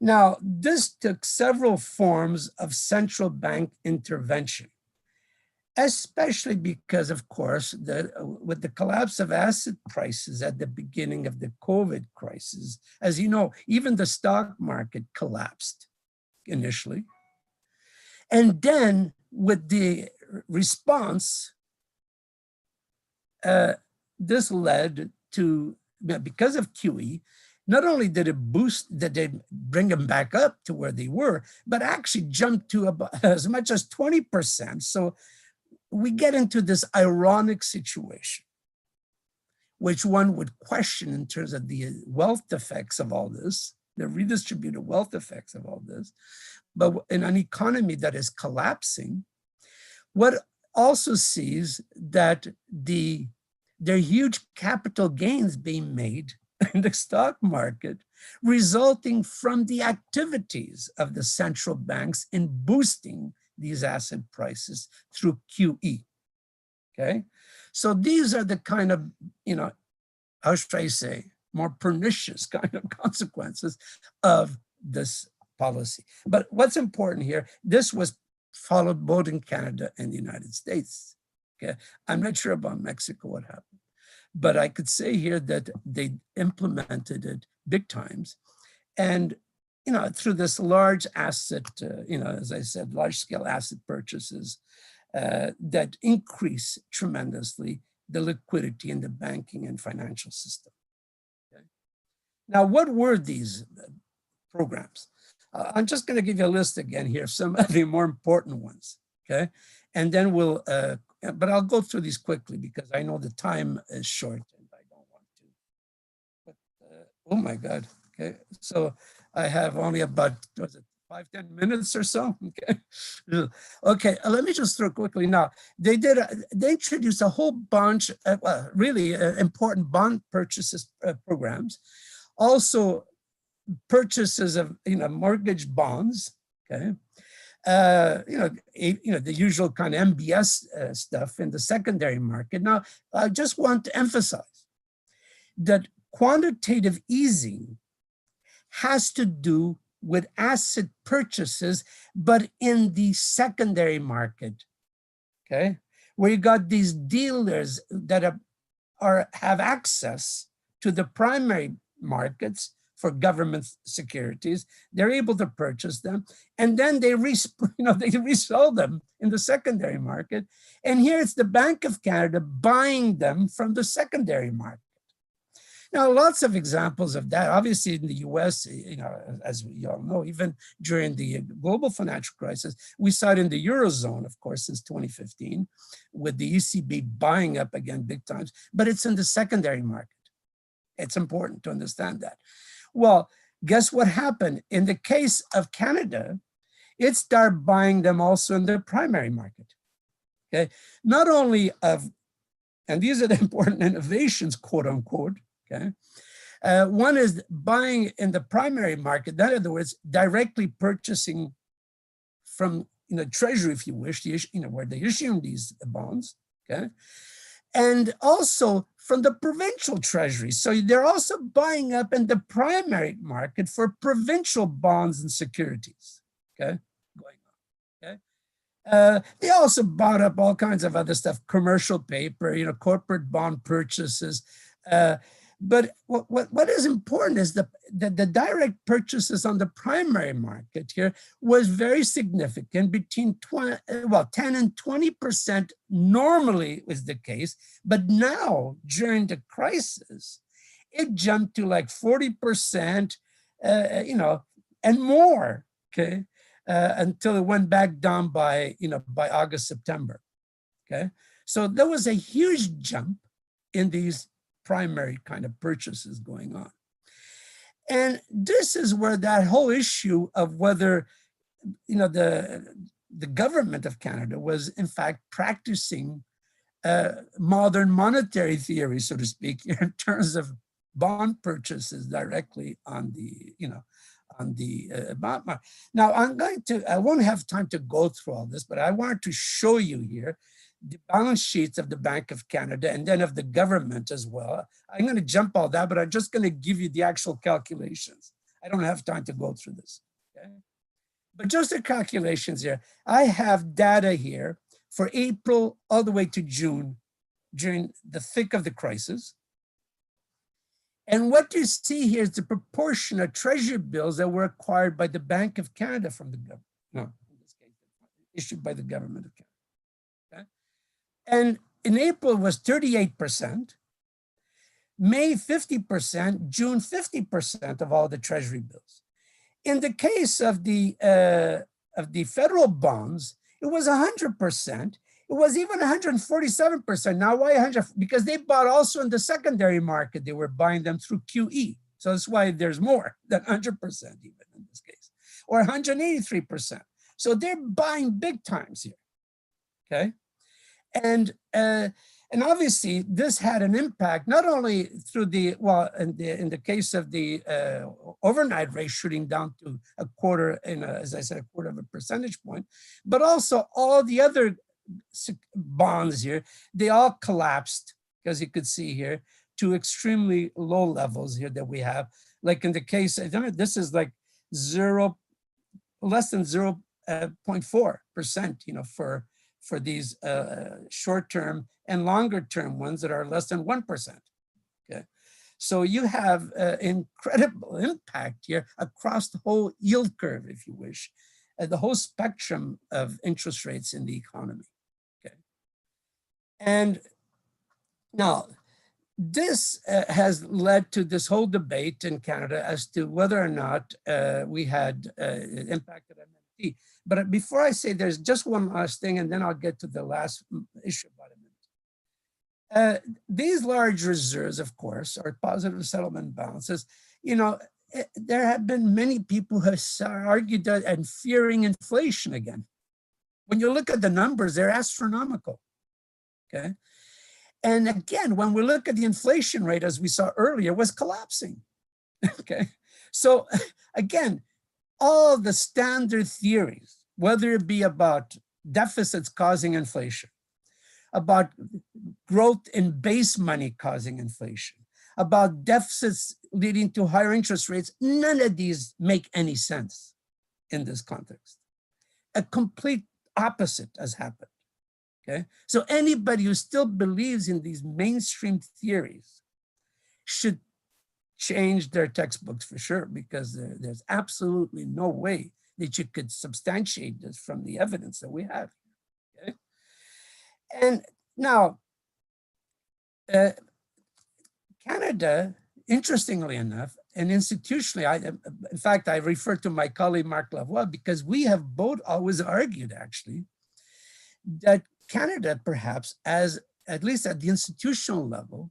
Now, this took several forms of central bank intervention, especially because, of course, with the collapse of asset prices at the beginning of the COVID crisis, as you know, even the stock market collapsed initially. And then with the response, this led to, because of QE, not only did it bring them back up to where they were, but actually jumped to about as much as 20%. So we get into this ironic situation, which one would question in terms of the wealth effects of all this, the redistributed wealth effects of all this. But in an economy that is collapsing, what also sees that there are huge capital gains being made in the stock market, resulting from the activities of the central banks in boosting these asset prices through QE, okay? So these are the kind of, how should I say, more pernicious kind of consequences of this policy. But what's important here, this was followed both in Canada and the United States, okay? I'm not sure about Mexico, what happened. But I could say here that they implemented it big times. And, through this large asset, as I said, large scale asset purchases that increase tremendously the liquidity in the banking and financial system. Okay? Now, what were these programs? I'm just going to give you a list again here, some of the more important ones, okay? And then we'll, but I'll go through these quickly because I know the time is short and I don't want to. But, oh my God, okay. So I have only about, 5-10 minutes or so, okay? Okay, let me just throw quickly now. They introduced a whole bunch of really important bond purchases programs. Also purchases of, mortgage bonds, okay? The usual kind of MBS stuff in the secondary market. Now, I just want to emphasize that quantitative easing has to do with asset purchases, but in the secondary market, okay? Where you got these dealers that have access to the primary markets for government securities. They're able to purchase them, and then they resell them in the secondary market. And here it's the Bank of Canada buying them from the secondary market. Now, lots of examples of that. Obviously, in the US, as we all know, even during the global financial crisis, we saw it in the Eurozone, of course, since 2015, with the ECB buying up again big times, but it's in the secondary market. It's important to understand that. Well, guess what happened? In the case of Canada, it started buying them also in the primary market, okay? Not only of, and these are the important innovations, quote unquote, okay? One is buying in the primary market. In other words, directly purchasing from Treasury, if you wish, where they're issuing these bonds, okay? And also from the provincial treasury. So they're also buying up in the primary market for provincial bonds and securities, okay, going on, okay? They also bought up all kinds of other stuff, commercial paper, corporate bond purchases. But what is important is the direct purchases on the primary market here was very significant, between 10 and 20% normally was the case, but now during the crisis, it jumped to like 40%, and more, okay, until it went back down by August, September, okay? So there was a huge jump in these primary kind of purchases going on. And this is where that whole issue of whether, the government of Canada was in fact practicing modern monetary theory, so to speak, in terms of bond purchases directly on the, on the bond market. Now I won't have time to go through all this, but I wanted to show you here the balance sheets of the Bank of Canada and then of the government as well. I'm going to jump all that, but I'm just going to give you the actual calculations. I don't have time to go through this, okay? But just the calculations here. I have data here for April all the way to June during the thick of the crisis. And what you see here is the proportion of treasury bills that were acquired by the Bank of Canada from the government. No, in this case, issued by the government of Canada. And in April was 38%, May 50%, June 50% of all the treasury bills. In the case of the federal bonds, it was 100%. It was even 147%. Now why 100? Because they bought also in the secondary market. They were buying them through QE. So that's why there's more than 100% even in this case, or 183%. So they're buying big times here, okay? And obviously this had an impact not only through the, in the case of the overnight rate shooting down to a quarter, as I said, a quarter of a percentage point, but also all the other bonds here, they all collapsed, as you could see here, to extremely low levels here that we have. Like in the case, this is like less than 0.4%, for these short-term and longer-term ones that are less than 1%, okay? So you have incredible impact here across the whole yield curve, if you wish, the whole spectrum of interest rates in the economy, okay? And now, this has led to this whole debate in Canada as to whether or not we had impacted MMT. But before I say, there's just one last thing, and then I'll get to the last issue about it. These large reserves, of course, are positive settlement balances. There have been many people who have argued that and fearing inflation again. When you look at the numbers, they're astronomical, okay? And again, when we look at the inflation rate, as we saw earlier, was collapsing, okay? So again, all the standard theories, whether it be about deficits causing inflation, about growth in base money causing inflation, about deficits leading to higher interest rates, none of these make any sense in this context. A complete opposite has happened, okay? So anybody who still believes in these mainstream theories should change their textbooks for sure, because there's absolutely no way that you could substantiate this from the evidence that we have, okay? And now, Canada, interestingly enough, and institutionally, in fact, I refer to my colleague Marc Lavoie, because we have both always argued, actually, that Canada, perhaps, at least at the institutional level,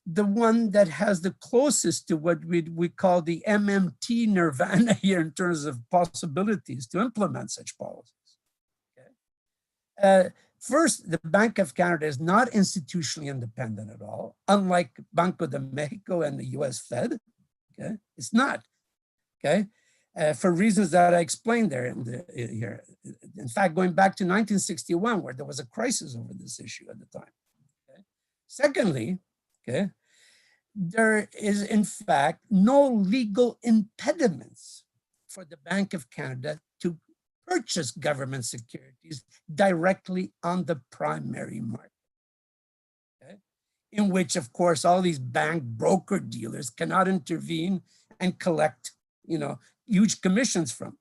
the one that has the closest to what we call the MMT nirvana here in terms of possibilities to implement such policies, okay? First, the Bank of Canada is not institutionally independent at all, unlike Banco de Mexico and the US Fed. Okay, it's not. Okay, for reasons that I explained there here. In fact, going back to 1961, where there was a crisis over this issue at the time. Okay? Secondly, okay, there is in fact no legal impediments for the Bank of Canada to purchase government securities directly on the primary market. Okay? In which, of course, all these bank broker dealers cannot intervene and collect, huge commissions from.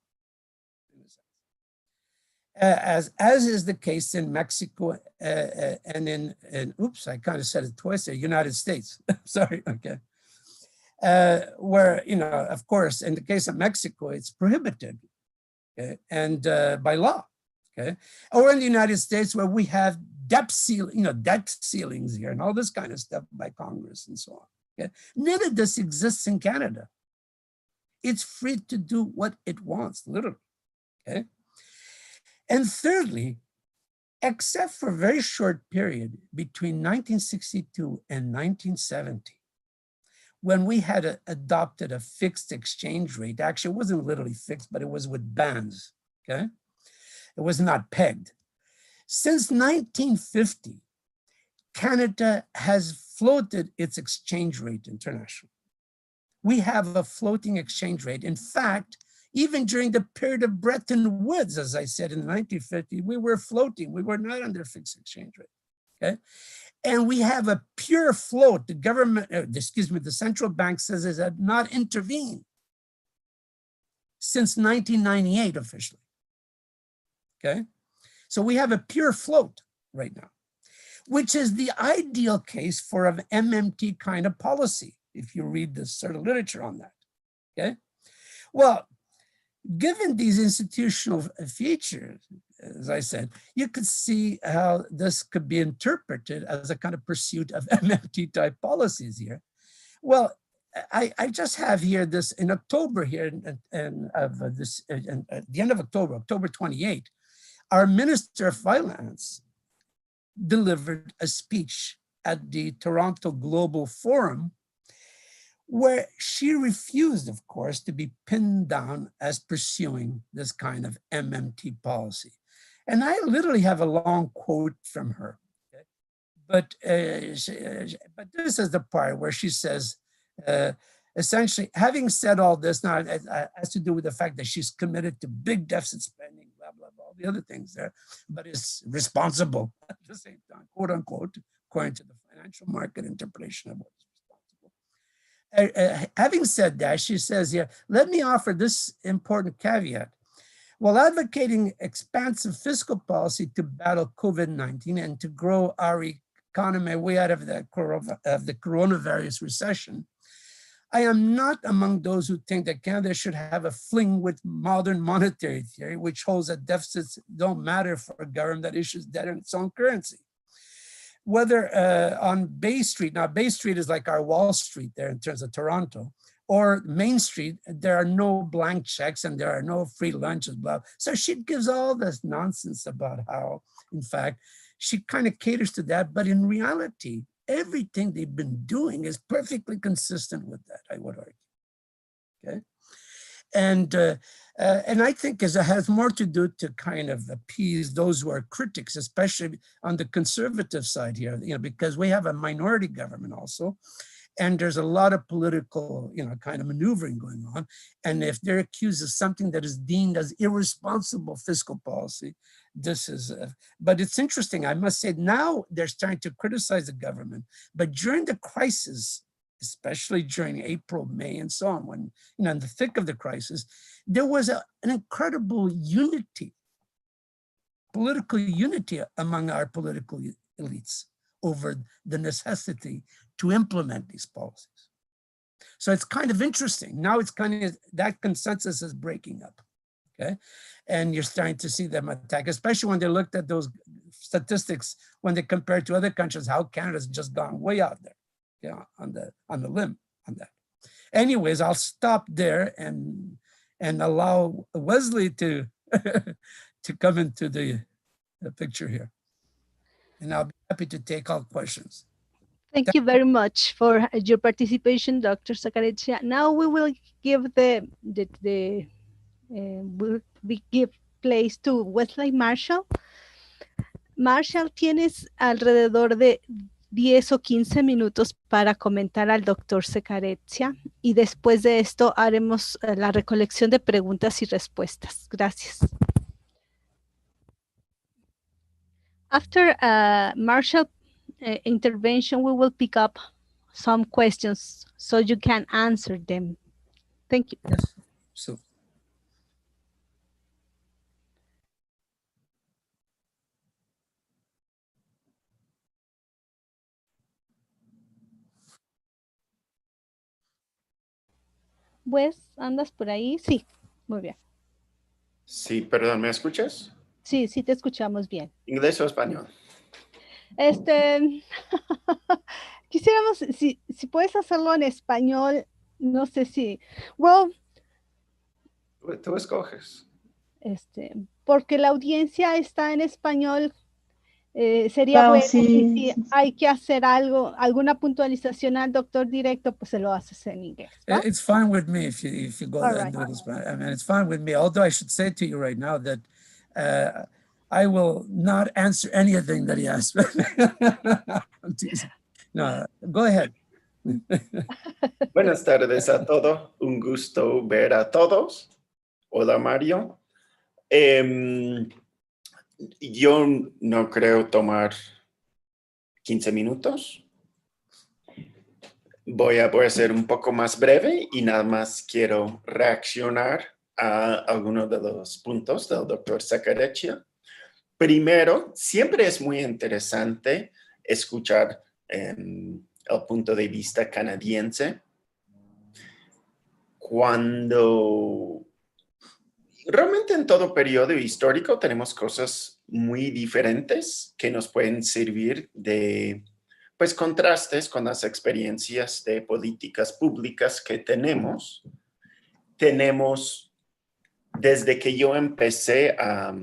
As is the case in Mexico and in oops, I kind of said it twice there, United States. Sorry, okay. Where, of course, in the case of Mexico, it's prohibited, okay, and by law, okay. Or in the United States, where we have debt ceilings here and all this kind of stuff by Congress and so on. Okay, none of this exists in Canada. It's free to do what it wants, literally, okay? And thirdly, except for a very short period between 1962 and 1970, when we had adopted a fixed exchange rate, actually it wasn't literally fixed, but it was with bands, okay? It was not pegged. Since 1950, Canada has floated its exchange rate internationally. We have a floating exchange rate. In fact, even during the period of Bretton Woods, as I said in 1950, we were floating. We were not under fixed exchange rate, okay? And we have a pure float. The government, the central bank says it had not intervened since 1998 officially, okay? So we have a pure float right now, which is the ideal case for an MMT kind of policy, if you read the sort of literature on that, okay? Well, given these institutional features, as I said, you could see how this could be interpreted as a kind of pursuit of MMT type policies here. Well, I just have here this in October here, and at the end of October, October 28, our Minister of Finance delivered a speech at the Toronto Global Forum, where she refused, of course, to be pinned down as pursuing this kind of MMT policy. And I literally have a long quote from her. Okay? But this is the part where she says, essentially, having said all this, now it has to do with the fact that she's committed to big deficit spending, blah, blah, blah, all the other things there, but is responsible at the same time, quote unquote, according to the financial market interpretation of what having said that, she says here, let me offer this important caveat. While advocating expansive fiscal policy to battle COVID-19 and to grow our economy way out of the coronavirus recession, I am not among those who think that Canada should have a fling with modern monetary theory, which holds that deficits don't matter for a government that issues debt in its own currency. Whether on Bay Street, now Bay Street is like our Wall Street there in terms of Toronto, or Main Street, there are no blank checks and there are no free lunches, blah. So she gives all this nonsense about how, in fact, she kind of caters to that, but in reality, everything they've been doing is perfectly consistent with that, I would argue, okay? And I think it has more to do to kind of appease those who are critics, especially on the conservative side here, because we have a minority government also, and there's a lot of political, kind of maneuvering going on. And if they're accused of something that is deemed as irresponsible fiscal policy, this is, but it's interesting, I must say, now they're starting to criticize the government, but during the crisis, especially during April, May, and so on, when, in the thick of the crisis, there was an incredible unity, political unity among our political elites over the necessity to implement these policies. So it's kind of interesting. Now it's kind of, that consensus is breaking up, okay? And you're starting to see them attack, especially when they looked at those statistics, when they compared to other countries, how Canada's just gone way out there. On the limb on that. Anyways, I'll stop there and allow Wesley to to come into the picture here. And I'll be happy to take all questions. Thank you very much for your participation, Dr. Scareccia. Now we will give we give place to Wesley Marshall. Marshall, tienes alrededor de 10 o 15 minutos para comentar al doctor Scareccia y después de esto haremos la recolección de preguntas y respuestas. Gracias. After Marshall intervention, we will pick up some questions so you can answer them. Thank you. Yes. So, Wes, ¿andas por ahí? Sí, muy bien. Sí, perdón, ¿me escuchas? Sí, sí te escuchamos bien. ¿Inglés o español? Quisiéramos, si puedes hacerlo en español, no sé si, well, Tú escoges. porque la audiencia está en español, sería Claro, bueno, sí, y si hay que hacer algo, alguna puntualización al doctor directo, pues se lo haces en inglés, ¿va? it's fine with me if you go All there and do this. I mean, it's fine with me. Although I should say to you right now that I will not answer anything that he asks. No, go ahead. Buenas tardes a todos. Un gusto ver a todos. Hola, Mario. Yo no creo tomar 15 minutos. Voy a ser un poco más breve y nada más quiero reaccionar a algunos de los puntos del doctor Scareccia. Primero, siempre es muy interesante escuchar el punto de vista canadiense cuando realmente en todo periodo histórico tenemos cosas muy diferentes que nos pueden servir de contrastes con las experiencias de políticas públicas que tenemos. Tenemos, desde que yo empecé a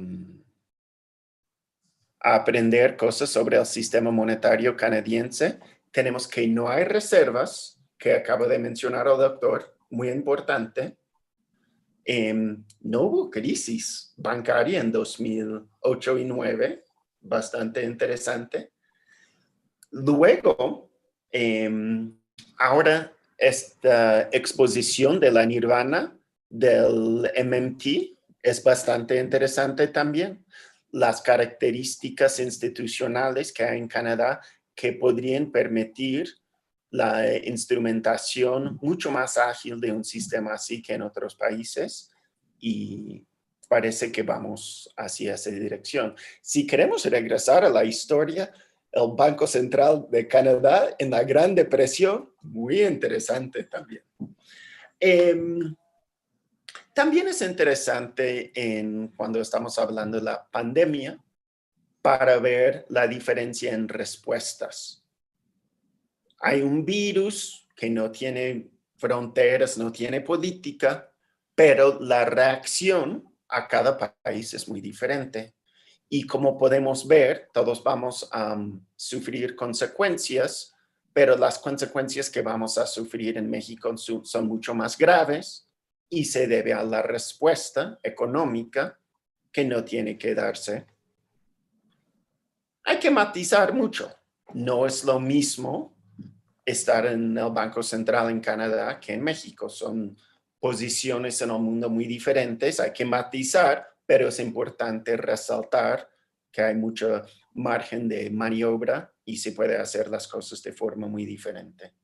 aprender cosas sobre el sistema monetario canadiense, tenemos que no hay reservas, que acaba de mencionar el doctor, muy importante. No hubo crisis bancaria en 2008 y 2009, bastante interesante. Luego, ahora esta exposición de la nirvana del MMT es bastante interesante también. Las características institucionales que hay en Canadá que podrían permitir la instrumentación mucho más ágil de un sistema así que en otros países, y parece que vamos hacia esa dirección. Si queremos regresar a la historia, el Banco Central de Canadá en la Gran Depresión, muy interesante también. También es interesante cuando estamos hablando de la pandemia para ver la diferencia en respuestas. Hay un virus que no tiene fronteras, no tiene política, pero la reacción a cada país es muy diferente. Y como podemos ver, todos vamos a sufrir consecuencias, pero las consecuencias que vamos a sufrir en México son mucho más graves y se debe a la respuesta económica que no tiene que darse. Hay que matizar mucho. No es lo mismo estar en el Banco Central en Canadá que en México. Son posiciones en el mundo muy diferentes. Hay que matizar, pero es importante resaltar que hay mucho margen de maniobra y se puede hacer las cosas de forma muy diferente.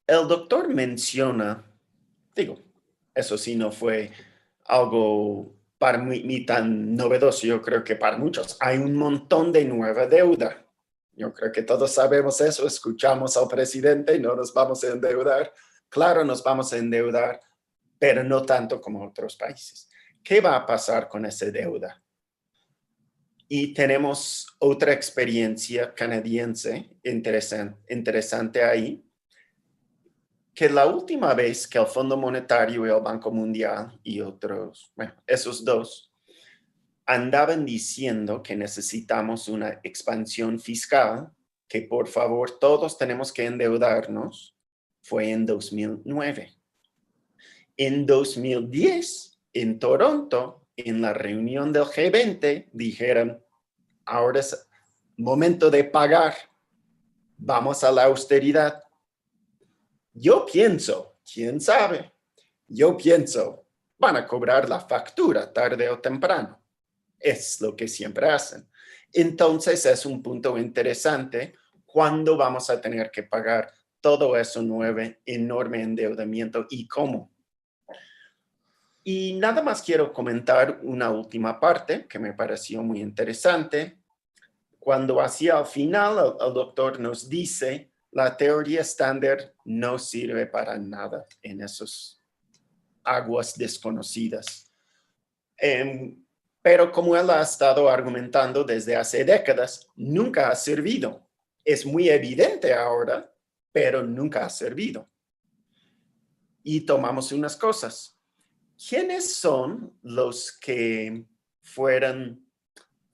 El doctor menciona, eso sí no fue algo para mí tan novedoso, yo creo que para muchos. Hay un montón de nueva deuda. Yo creo que todos sabemos eso, escuchamos al presidente, no nos vamos a endeudar. Claro, nos vamos a endeudar, pero no tanto como otros países. ¿Qué va a pasar con esa deuda? Y tenemos otra experiencia canadiense interesante ahí, que la última vez que el Fondo Monetario y el Banco Mundial y otros, bueno, esos dos, andaban diciendo que necesitamos una expansión fiscal, que por favor todos tenemos que endeudarnos, fue en 2009. En 2010, en Toronto, en la reunión del G20, dijeron, ahora es momento de pagar, vamos a la austeridad. Yo pienso, quién sabe, yo pienso, van a cobrar la factura tarde o temprano. Es lo que siempre hacen. Entonces es un punto interesante cuándo vamos a tener que pagar todo eso enorme endeudamiento y cómo. Y nada más quiero comentar una última parte que me pareció muy interesante. Cuando hacia el final el doctor nos dice, la teoría estándar no sirve para nada en esas aguas desconocidas. Pero como él ha estado argumentando desde hace décadas, nunca ha servido. Es muy evidente ahora, pero nunca ha servido. Y tomamos unas cosas. ¿Quiénes son los que fueron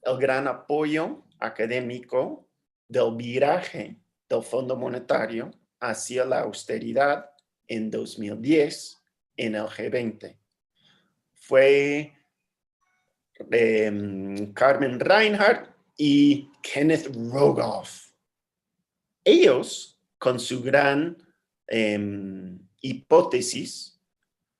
el gran apoyo académico del viraje del Fondo Monetario hacia la austeridad en 2010 en el G20? Fue Carmen Reinhardt y Kenneth Rogoff. Ellos, con su gran hipótesis,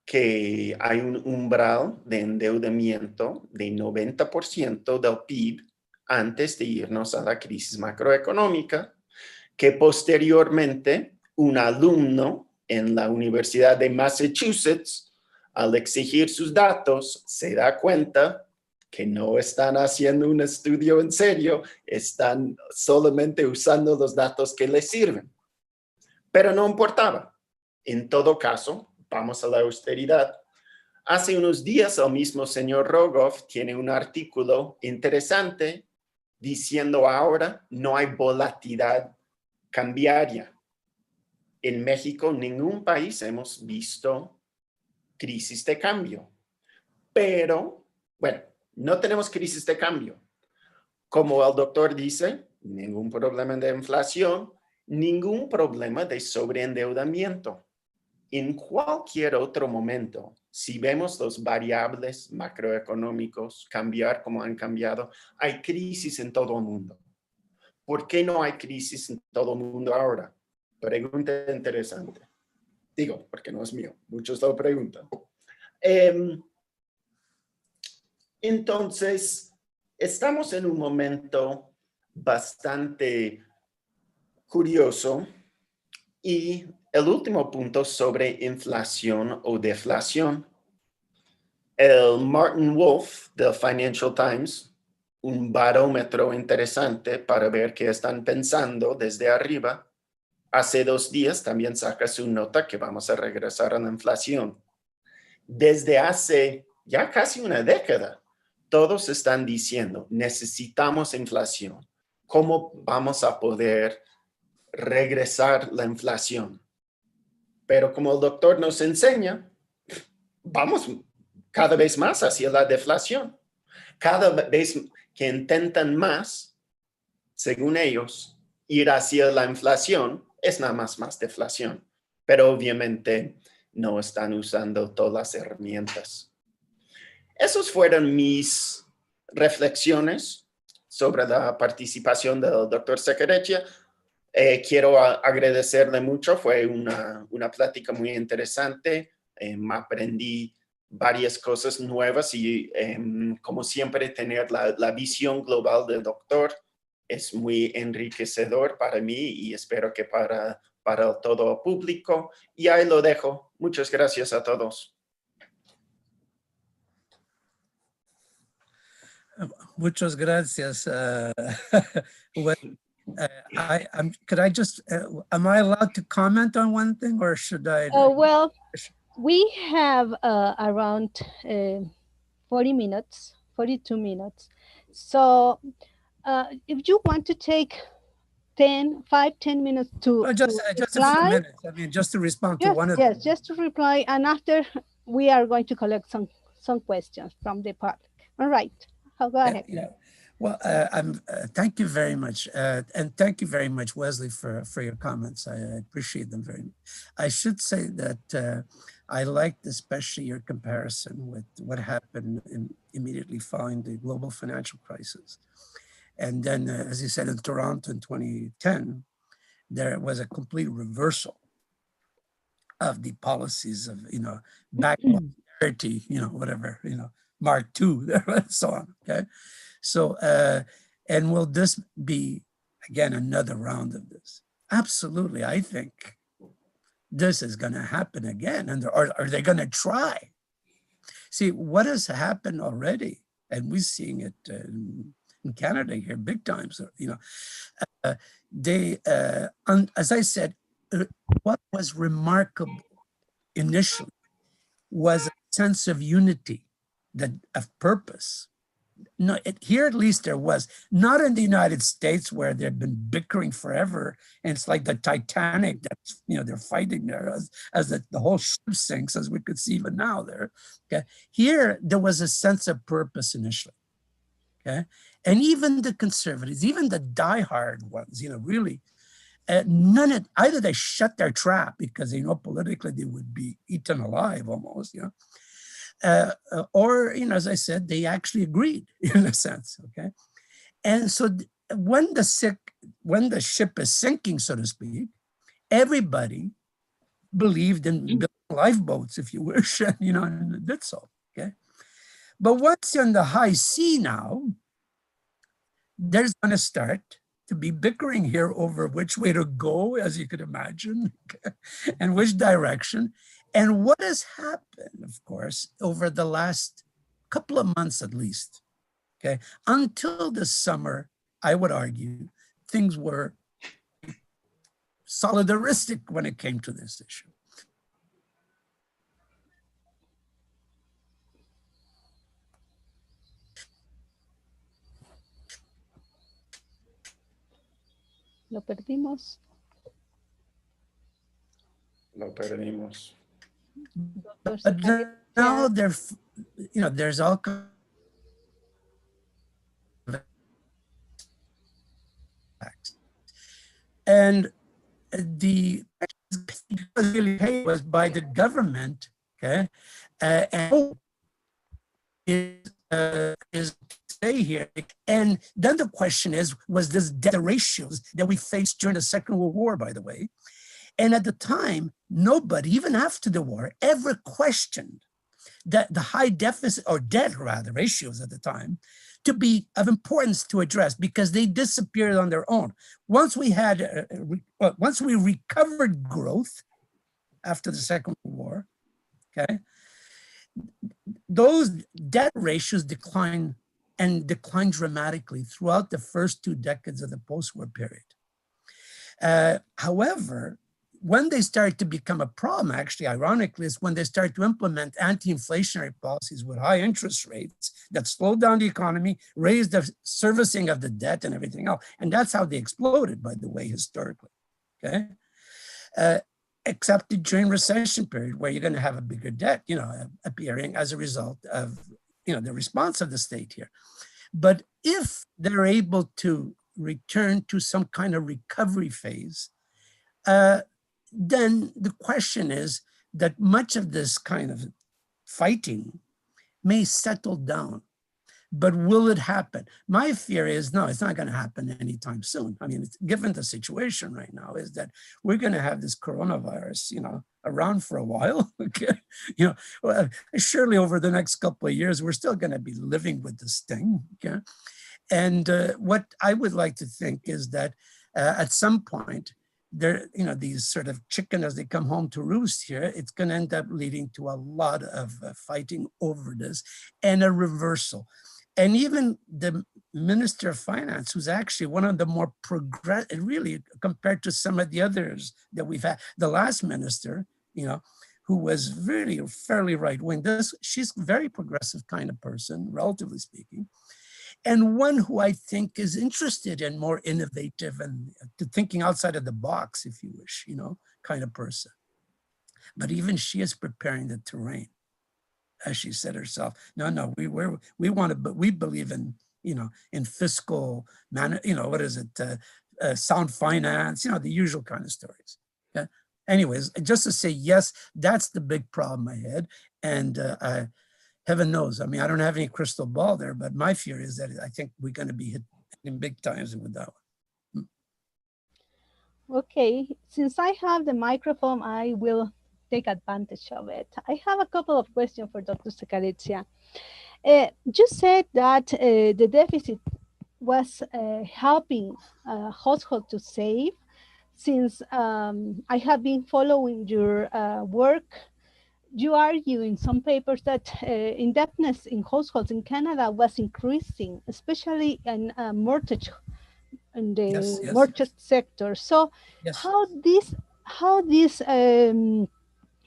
que hay un umbral de endeudamiento de 90% del PIB antes de irnos a la crisis macroeconómica, que posteriormente un alumno en la Universidad de Massachusetts, al exigir sus datos, se da cuenta que no están haciendo un estudio en serio, están solamente usando los datos que les sirven. Pero no importaba. En todo caso, vamos a la austeridad. Hace unos días el mismo señor Rogoff tiene un artículo interesante diciendo ahora no hay volatilidad cambiaria. En México, ningún país hemos visto crisis de cambio. Pero, bueno, no tenemos crisis de cambio. Como el doctor dice, ningún problema de inflación, ningún problema de sobreendeudamiento. En cualquier otro momento, si vemos los variables macroeconómicos cambiar como han cambiado, hay crisis en todo el mundo. ¿Por qué no hay crisis en todo el mundo ahora? Pregunta interesante. Digo, porque no es mío, muchos lo preguntan. Entonces, estamos en un momento bastante curioso y el último punto sobre inflación o deflación. El Martin Wolf del Financial Times, un barómetro interesante para ver qué están pensando desde arriba, hace 2 días también saca su nota que vamos a regresar a la inflación. Desde hace ya casi una década, todos están diciendo, necesitamos inflación. ¿Cómo vamos a poder regresar la inflación? Pero como el doctor nos enseña, vamos cada vez más hacia la deflación. Cada vez que intentan más, según ellos, ir hacia la inflación, es nada más deflación. Pero obviamente no están usando todas las herramientas. Esas fueron mis reflexiones sobre la participación del doctor Secretaria. Quiero agradecerle mucho, fue una plática muy interesante, aprendí varias cosas nuevas y como siempre tener la visión global del doctor es muy enriquecedor para mí y espero que para todo el público. Y ahí lo dejo. Muchas gracias a todos. Muchas gracias. Could I just, am I allowed to comment on one thing or should I? Well, we have around 40 minutes, 42 minutes. So if you want to take 5-10 minutes to just a few reply. minutes. I mean, just to respond to one of them. Yes, just to reply, and after we are going to collect some questions from the public. All right, go ahead. Yeah. Well, thank you very much, and thank you very much, Wesley, for your comments. I appreciate them very much. I should say that I liked especially your comparison with what happened immediately following the global financial crisis. And then, as you said, in Toronto in 2010, there was a complete reversal of the policies of, back austerity, whatever, Mark II, and so on, okay? So, and will this be, again, another round of this? Absolutely, I think this is gonna happen again, and are they gonna try? See, what has happened already, and we're seeing it in Canada here, big time, so, as I said, what was remarkable initially was a sense of unity, of purpose. No, here at least there was, not in the United States where they've been bickering forever, and it's like the Titanic, that's, they're fighting there as the whole ship sinks, as we could see even now there. Okay, here there was a sense of purpose initially. Okay, and even the conservatives, even the diehard ones, really, either they shut their trap because they know politically they would be eaten alive almost, or, as I said, they actually agreed in a sense, okay? And so when the ship is sinking, so to speak, everybody believed in building lifeboats, if you wish, and did so, okay? But once you're in the high sea now, there's gonna start to be bickering here over which way to go, as you could imagine, okay? And which direction. And what has happened, of course, over the last couple of months at least, okay, until the summer, I would argue, things were solidaristic when it came to this issue. Lo perdimos. Lo perdimos. But now there's all kinds of facts. And the really paid was by the government, okay, and is stay here. And then the question is, was this debt ratios that we faced during the Second World War, by the way? And at the time, nobody, even after the war, ever questioned that the high deficit, or debt rather, ratios at the time, to be of importance to address, because they disappeared on their own. Once we recovered growth after the Second World War, okay, those debt ratios declined dramatically throughout the first 2 decades of the post-war period. However, when they started to become a problem, actually, ironically, is when they started to implement anti-inflationary policies with high interest rates that slowed down the economy, raised the servicing of the debt and everything else. And that's how they exploded, by the way, historically, okay? Except during recession period, where you're going to have a bigger debt, appearing as a result of, the response of the state here. But if they're able to return to some kind of recovery phase, then the question is that much of this kind of fighting may settle down. But will it happen? My fear is, no, it's not going to happen anytime soon. I mean, given the situation right now, is that we're going to have this coronavirus, around for a while. Okay, surely over the next couple of years, we're still going to be living with this thing. Okay, and what I would like to think is that at some point, there, these sort of chicken as they come home to roost here, it's going to end up leading to a lot of fighting over this and a reversal. And even the Minister of Finance, who's actually one of the more progressive, really, compared to some of the others that we've had, the last minister, who was really fairly right-wing, she's a very progressive kind of person, relatively speaking. and one who I think is interested in more innovative and thinking outside of the box, if you wish, kind of person. But even she is preparing the terrain, as she said herself. No, we want to, but we believe in, in fiscal manner, what is it? Sound finance, the usual kind of stories. Okay. Anyways, just to say, yes, that's the big problem I had. And heaven knows, I mean, I don't have any crystal ball there, but my fear is that I think we're going to be hitting big times with that one. Okay, since I have the microphone, I will take advantage of it. I have a couple of questions for Dr. Scareccia. You said that the deficit was helping households to save. Since I have been following your work, you argue in some papers that indebtedness in households in Canada was increasing, especially in mortgage, in the mortgage sector. So how this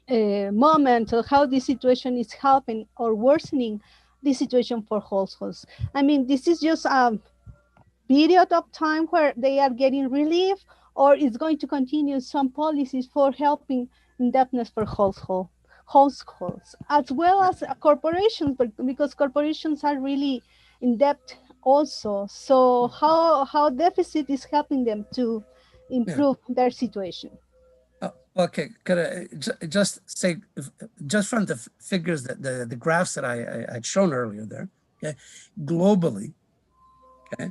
moment, or how this situation is helping or worsening the situation for households? I mean, this is just a period of time where they are getting relief, or it's going to continue some policies for helping indebtedness for households, as well as corporations, because corporations are really in debt also. So how deficit is helping them to improve their situation? Okay, could I just say, just from the figures, that the graphs that I had shown earlier there, okay, globally, okay,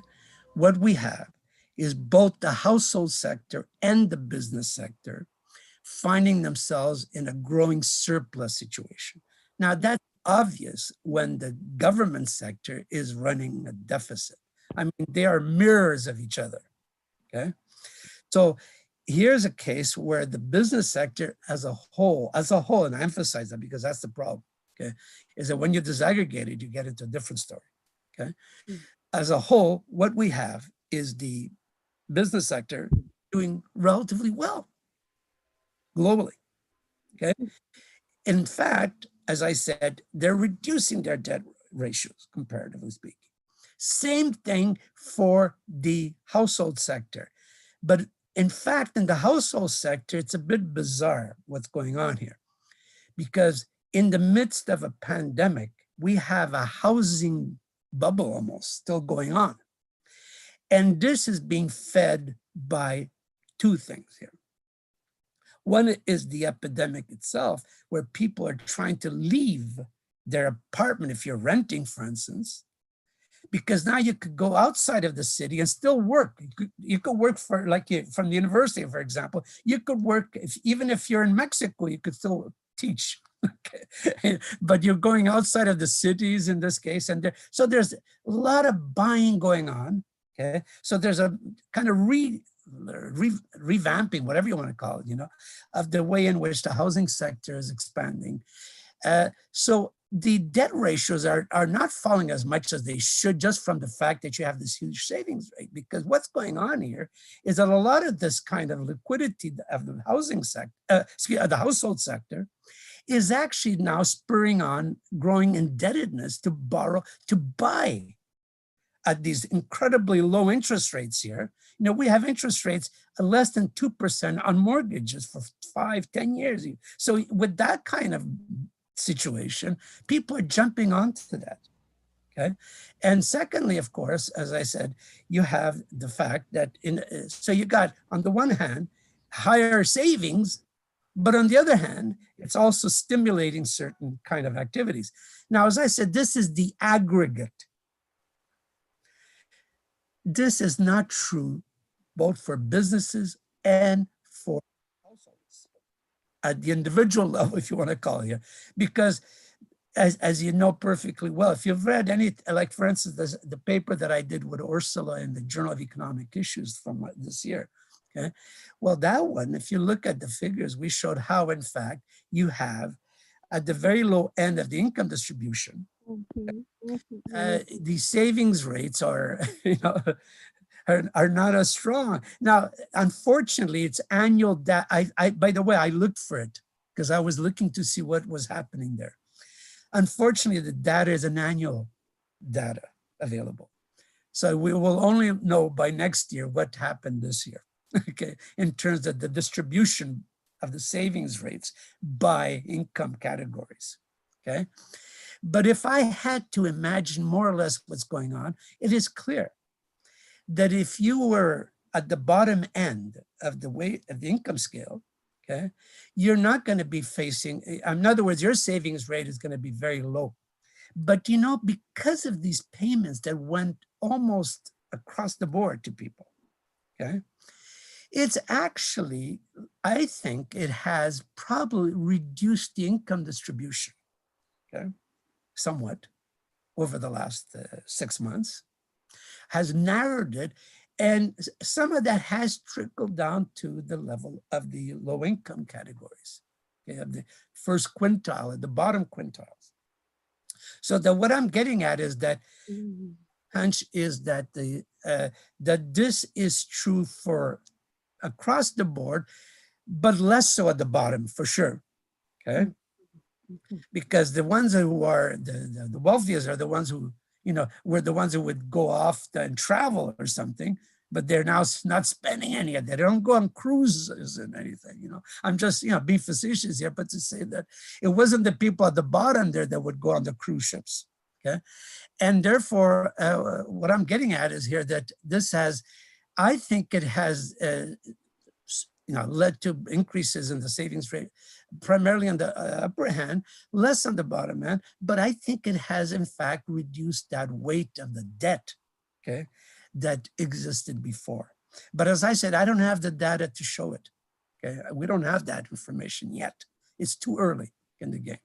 what we have is both the household sector and the business sector finding themselves in a growing surplus situation. Now, that's obvious when the government sector is running a deficit. I mean, they are mirrors of each other, okay? So here's a case where the business sector as a whole, and I emphasize that because that's the problem, okay, is that when you disaggregate it, you get into a different story, okay? As a whole, what we have is the business sector doing relatively well globally, okay? In fact, as I said, they're reducing their debt ratios, comparatively speaking. Same thing for the household sector. But in fact, in the household sector, it's a bit bizarre what's going on here, because in the midst of a pandemic, we have a housing bubble almost still going on. And this is being fed by two things here. One is the epidemic itself, where people are trying to leave their apartment if you're renting, for instance, because now you could go outside of the city and still work. You could work for, like, from the university, for example. You could work, even if you're in Mexico, you could still teach. Okay. But you're going outside of the cities in this case. And so there's a lot of buying going on. Okay. So there's a kind of revamping, whatever you want to call it, of the way in which the housing sector is expanding. So the debt ratios are not falling as much as they should, just from the fact that you have this huge savings rate. Because what's going on here is that a lot of this kind of liquidity of the housing sector, the household sector, is actually now spurring on growing indebtedness to borrow, to buy at these incredibly low interest rates here. We have interest rates less than 2% on mortgages for 5-10 years. So with that kind of situation, people are jumping onto that, okay? And secondly, of course, as I said, you have the fact that, so you got, on the one hand, higher savings, but on the other hand, it's also stimulating certain kind of activities. Now, as I said, this is the aggregate. This is not true both for businesses and for households at the individual level, if you want to call it here, because as you know perfectly well, if you've read any, like for instance, the paper that I did with Ursula in the Journal of Economic Issues from this year, okay? Well, that one, if you look at the figures, we showed how, in fact, you have at the very low end of the income distribution, the savings rates are, are not as strong. Now, unfortunately, it's annual data. By the way, I looked for it because I was looking to see what was happening there. Unfortunately, the data is an annual data available. So we will only know by next year what happened this year, okay, in terms of the distribution of the savings rates by income categories, okay? But if I had to imagine more or less what's going on, it is clear that if you were at the bottom end of the income scale, okay, you're not going to be facing, in other words, your savings rate is going to be very low. But you know, because of these payments that went almost across the board to people, okay, it's actually, I think it has probably reduced the income distribution, okay, somewhat over the last 6 months, has narrowed it, and some of that has trickled down to the level of the low income categories, okay, of the first quintile and the bottom quintiles. So that what I'm getting at is that hunch is that that this is true for across the board, but less so at the bottom for sure, okay? Because the ones who are the wealthiest are the ones who, you know, were the ones who would go off and travel or something, but they're now not spending any of that. They don't go on cruises and anything, you know. I'm just, you know, being facetious here, but to say that it wasn't the people at the bottom there that would go on the cruise ships, okay? And therefore, what I'm getting at is here that this has, I think it has, you know, led to increases in the savings rate, primarily on the upper hand, less on the bottom hand, but I think it has in fact reduced that weight of the debt, okay, that existed before. But as I said, I don't have the data to show it, okay? We don't have that information yet. It's too early in the game.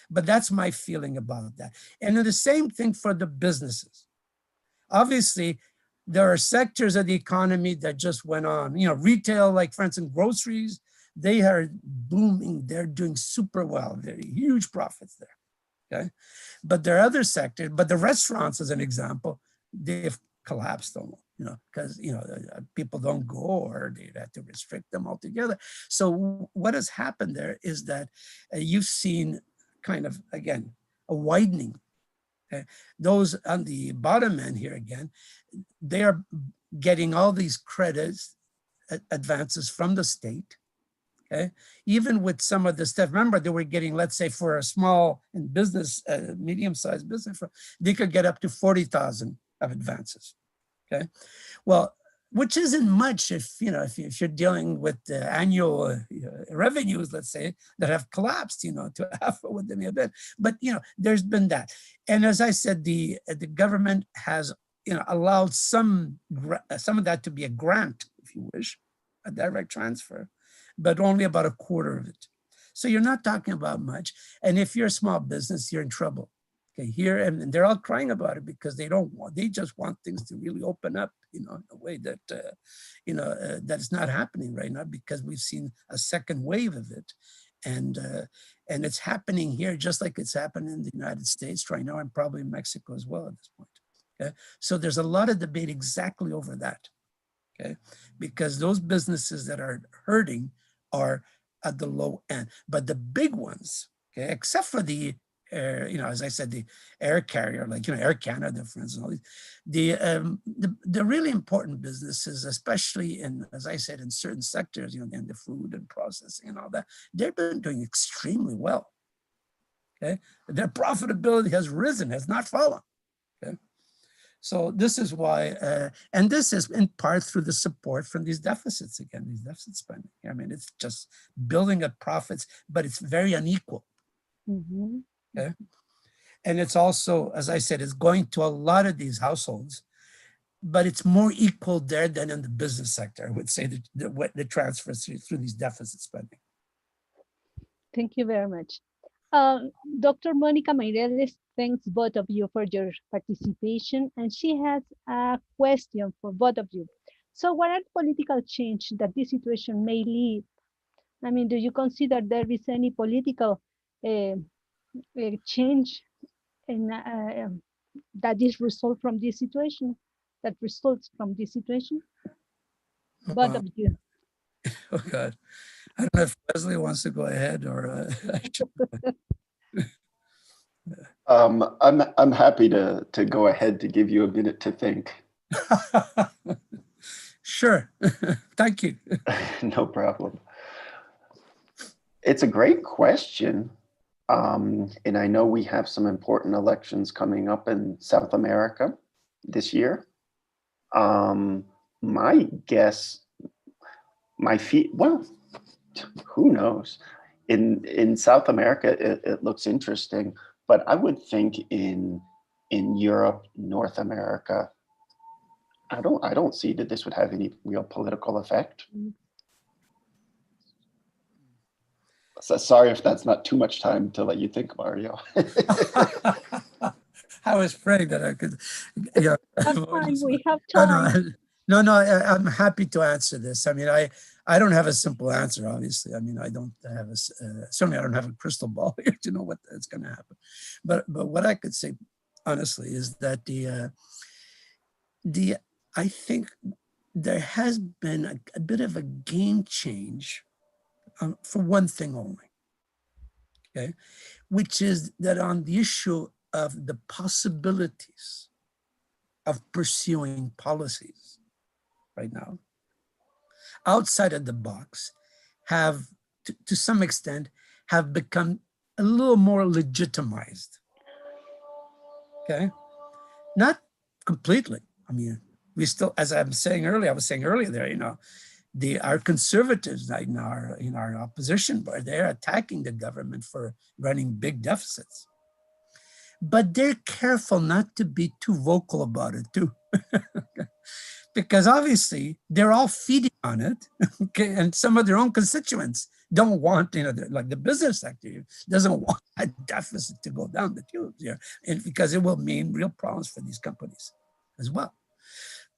But that's my feeling about that. And the same thing for the businesses. Obviously, there are sectors of the economy that just went on, you know, retail, like for instance, groceries, they are booming. They're doing super well. They're huge profits there, okay? But there are other sectors, but the restaurants, as an example, they've collapsed almost, you know, because, you know, people don't go or they have to restrict them altogether. So what has happened there is that you've seen kind of, again, a widening. Okay? Those on the bottom end here again, they are getting all these credits, advances from the state, okay? Even with some of the stuff, remember they were getting, let's say for a small and business, medium-sized business, they could get up to 40,000 of advances, okay? Well, which isn't much if, you know, if you're dealing with annual revenues, let's say, that have collapsed, you know, to half of what they may have been. But, you know, there's been that. And as I said, the government has, you know, allowed some of that to be a grant, if you wish, a direct transfer, but only about a quarter of it. So you're not talking about much. And if you're a small business, you're in trouble. Okay, here, and they're all crying about it because they don't want, they just want things to really open up, you know, in a way that, you know, that's not happening right now because we've seen a second wave of it. And it's happening here just like it's happening in the United States right now and probably in Mexico as well at this point. Okay, so there's a lot of debate exactly over that. Okay, because those businesses that are hurting are at the low end, but the big ones, okay, except for the you know, as I said, the air carrier, like, you know, Air Canada, for instance, all these, the really important businesses, especially in, as I said, in certain sectors, you know, in the food and processing and all that, they've been doing extremely well. Okay, their profitability has risen, has not fallen. Okay, so this is why, and this is in part through the support from these deficits again, these deficit spending. I mean, it's just building up profits, but it's very unequal. Mm-hmm. Okay. And it's also, as I said, it's going to a lot of these households, but it's more equal there than in the business sector. I would say the transfers through these deficit spending. Thank you very much. Dr. Monica Meireles thanks both of you for your participation, and she has a question for both of you. So what are the political change that this situation may lead? I mean, do you consider there is any political change in, that is result from this situation, that results from this situation? Both of you. Oh God, I don't know if Leslie wants to go ahead or. I'm happy to go ahead to give you a minute to think. Sure. Thank you. No problem. It's a great question. And I know we have some important elections coming up in South America this year. My guess, well, who knows? In South America, it looks interesting, but I would think in Europe, North America, I don't see that this would have any real political effect. So sorry if that's not too much time to let you think, Mario. I was praying that I could. Yeah. Have time. We have time. No, I'm happy to answer this. I mean, I don't have a simple answer, obviously. I mean, I don't have certainly I don't have a crystal ball here to know what is going to happen. But what I could say, honestly, is that I think there has been a bit of a game change for one thing only, okay, which is that on the issue of the possibilities of pursuing policies right now, outside of the box, have, to some extent, have become a little more legitimized, okay? Not completely. I mean, we still, as I was saying earlier there, you know, our conservatives in our opposition, they're attacking the government for running big deficits. But they're careful not to be too vocal about it too. Because obviously they're all feeding on it, okay? And some of their own constituents don't want, you know, like the business sector doesn't want a deficit to go down the tubes here, and because it will mean real problems for these companies as well.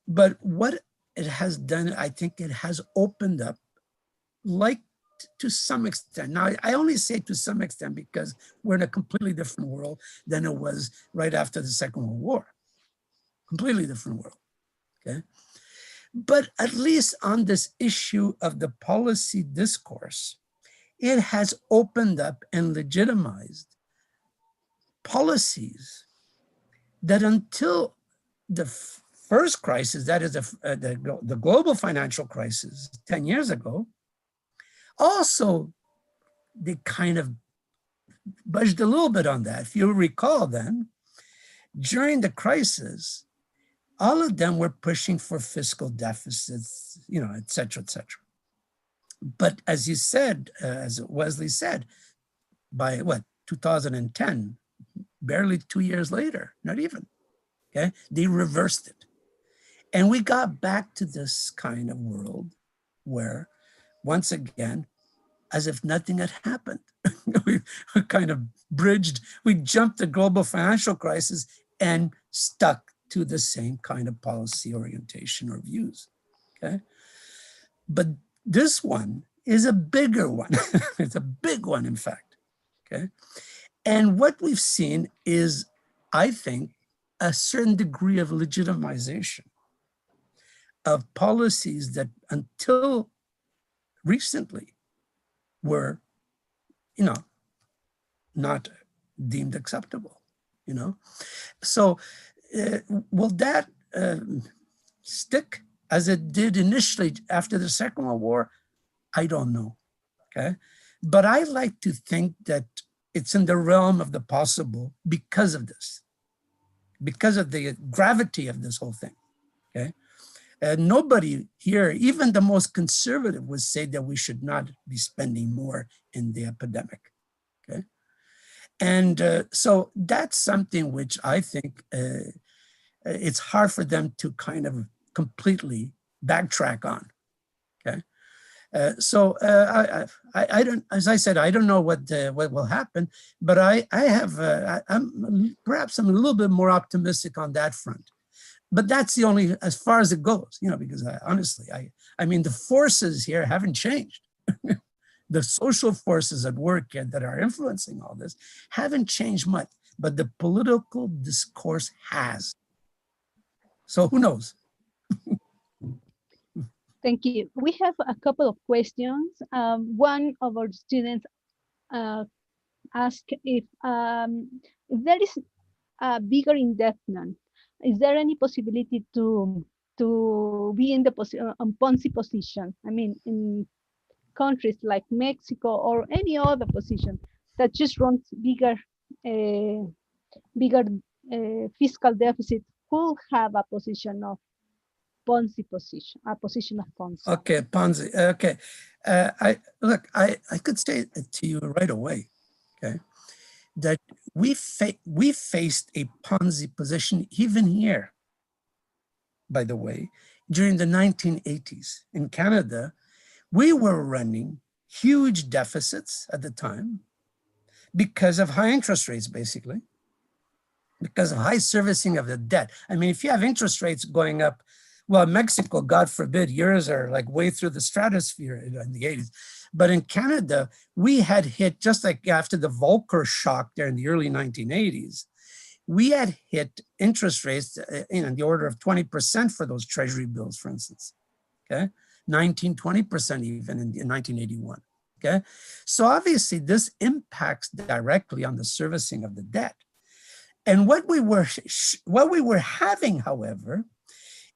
But what it has done, I think it has opened up, like, to some extent. Now, I only say to some extent because we're in a completely different world than it was right after the Second World War. Completely different world, okay? But at least on this issue of the policy discourse, it has opened up and legitimized policies that until the first crisis, that is the global financial crisis 10 years ago, also they kind of budged a little bit on that. If you recall then, during the crisis, all of them were pushing for fiscal deficits, you know, et cetera, et cetera. But as you said, as Wesley said, by what, 2010, barely 2 years later, not even, okay, they reversed it. And we got back to this kind of world where, once again, as if nothing had happened, we kind of bridged, we jumped the global financial crisis and stuck to the same kind of policy orientation or views, okay? But this one is a bigger one. It's a big one, in fact, okay? And what we've seen is, I think, a certain degree of legitimization of policies that until recently were, you know, not deemed acceptable, you know? So will that stick as it did initially after the Second World War? I don't know, okay? But I like to think that it's in the realm of the possible because of this, because of the gravity of this whole thing, okay? Nobody here, even the most conservative, would say that we should not be spending more in the epidemic, okay? And so that's something which I think it's hard for them to kind of completely backtrack on, okay? So I don't, as I said, I don't know what will happen, but I'm perhaps a little bit more optimistic on that front. But that's the only, as far as it goes, you know, because honestly, I mean, the forces here haven't changed. The social forces at work that are influencing all this haven't changed much, but the political discourse has. So who knows? Thank you. We have a couple of questions. One of our students asked if there is a bigger indebtedness is there any possibility to be in the Ponzi position? I mean, in countries like Mexico or any other position that just runs bigger fiscal deficit could have a position of Ponzi position, a position of Ponzi. Okay, Ponzi. Okay, I could say it to you right away. Okay, that we faced a Ponzi position even here. By the way, during the 1980s in Canada, we were running huge deficits at the time because of high interest rates, basically, because of high servicing of the debt. I mean, if you have interest rates going up, well, Mexico, God forbid, yours are like way through the stratosphere in the 80s. But in Canada, we had hit, just like after the Volcker shock there in the early 1980s, we had hit interest rates in the order of 20% for those treasury bills, for instance, okay? 20% even in 1981, okay? So obviously this impacts directly on the servicing of the debt. And what we were having, however,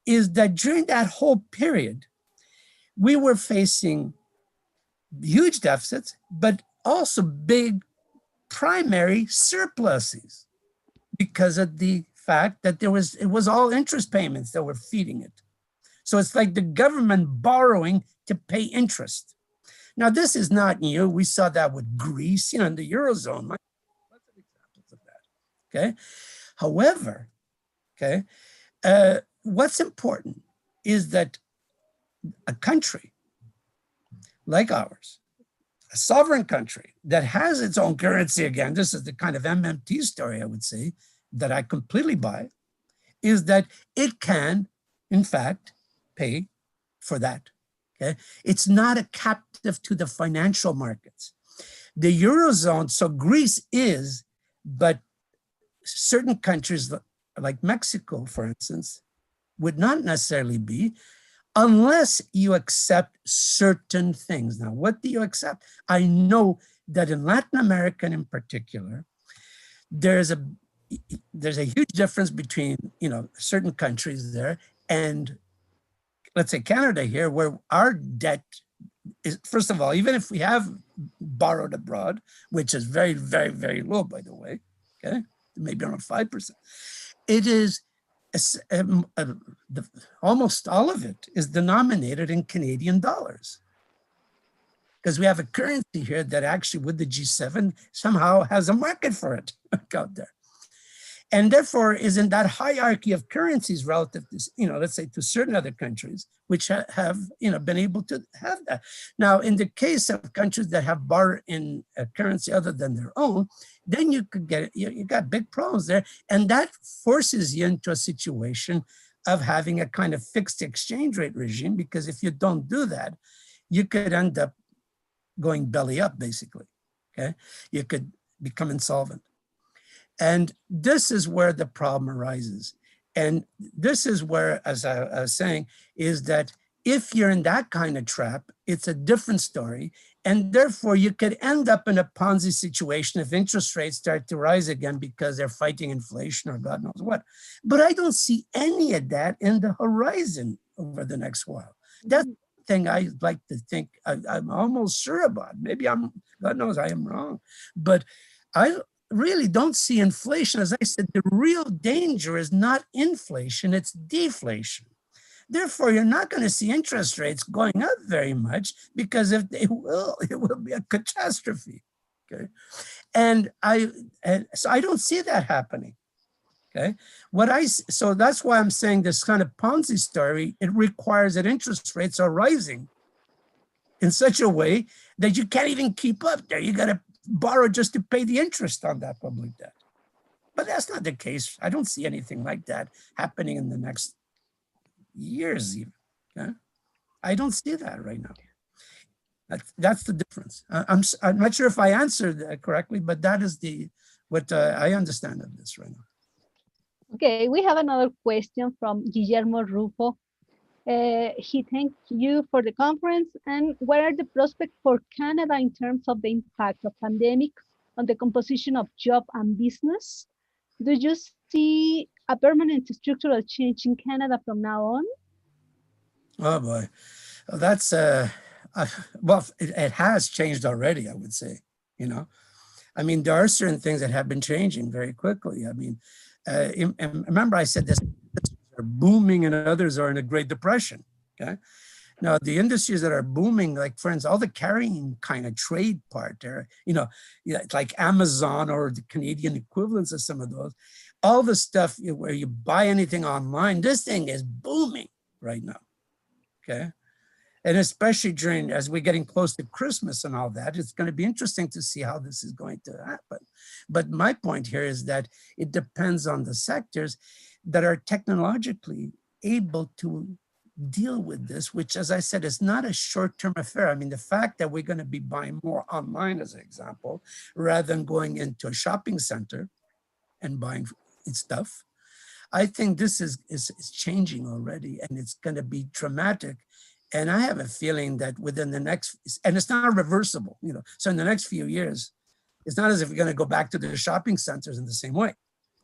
is that during that whole period, we were facing huge deficits, but also big primary surpluses because of the fact that it was all interest payments that were feeding it. So it's like the government borrowing to pay interest. Now, this is not new. We saw that with Greece, in the Eurozone. Lots of examples of that, okay? However, okay, what's important is that a country like ours, a sovereign country that has its own currency, again, this is the kind of MMT story, I would say, that I completely buy, is that it can, in fact, pay for that, okay? It's not a captive to the financial markets. The Eurozone, so Greece is, but certain countries like Mexico, for instance, would not necessarily be, unless you accept certain things. Now, what do you accept? I know that in Latin America in particular, there's a huge difference between, certain countries there and, let's say, Canada here, where our debt is, first of all, even if we have borrowed abroad, which is very, very, very low, by the way, okay, maybe around 5%, it is almost all of it is denominated in Canadian dollars, because we have a currency here that actually with the G7 somehow has a market for it out there. And therefore is in that hierarchy of currencies relative to, let's say, to certain other countries, which have, been able to have that. Now, in the case of countries that have borrowed in a currency other than their own, then you could get, you got big problems there. And that forces you into a situation of having a kind of fixed exchange rate regime, because if you don't do that, you could end up going belly up, basically, okay? You could become insolvent. And this is where the problem arises. And this is where, as I was saying, is that if you're in that kind of trap, it's a different story. And therefore, you could end up in a Ponzi situation if interest rates start to rise again because they're fighting inflation or God knows what. But I don't see any of that in the horizon over the next while. That's the thing I like to think I'm almost sure about. Maybe God knows I am wrong. But I really don't see inflation. As I said, the real danger is not inflation, it's deflation. Therefore, you're not going to see interest rates going up very much, because if they will, it will be a catastrophe. Okay, and so I don't see that happening. Okay, so that's why I'm saying this kind of Ponzi story, it requires that interest rates are rising in such a way that you can't even keep up there. You got to borrow just to pay the interest on that public debt. But that's not the case. I don't see anything like that happening in the next years even. Okay? I don't see that right now. That's the difference. I'm not sure if I answered that correctly, but that is what I understand of this right now. Okay, we have another question from Guillermo Rufo. He thanked you for the conference. And what are the prospects for Canada in terms of the impact of pandemic on the composition of job and business? Do you see a permanent structural change in Canada from now on? Oh boy, well, that's well, it has changed already, I would say. You know, I mean, there are certain things that have been changing very quickly. I mean, and remember I said this are booming and others are in a Great Depression. Okay. Now, the industries that are booming, like, for instance, all the carrying kind of trade part there, you know, like Amazon or the Canadian equivalents of some of those, all the stuff where you buy anything online, this thing is booming right now, okay? And especially during, as we're getting close to Christmas and all that, it's going to be interesting to see how this is going to happen. But my point here is that it depends on the sectors that are technologically able to deal with this, which, as I said, is not a short-term affair. I mean, the fact that we're going to be buying more online, as an example, rather than going into a shopping center and buying stuff, I think this is changing already, and it's going to be dramatic. And I have a feeling that within the next, and it's not reversible, you know, so in the next few years, it's not as if we're going to go back to the shopping centers in the same way,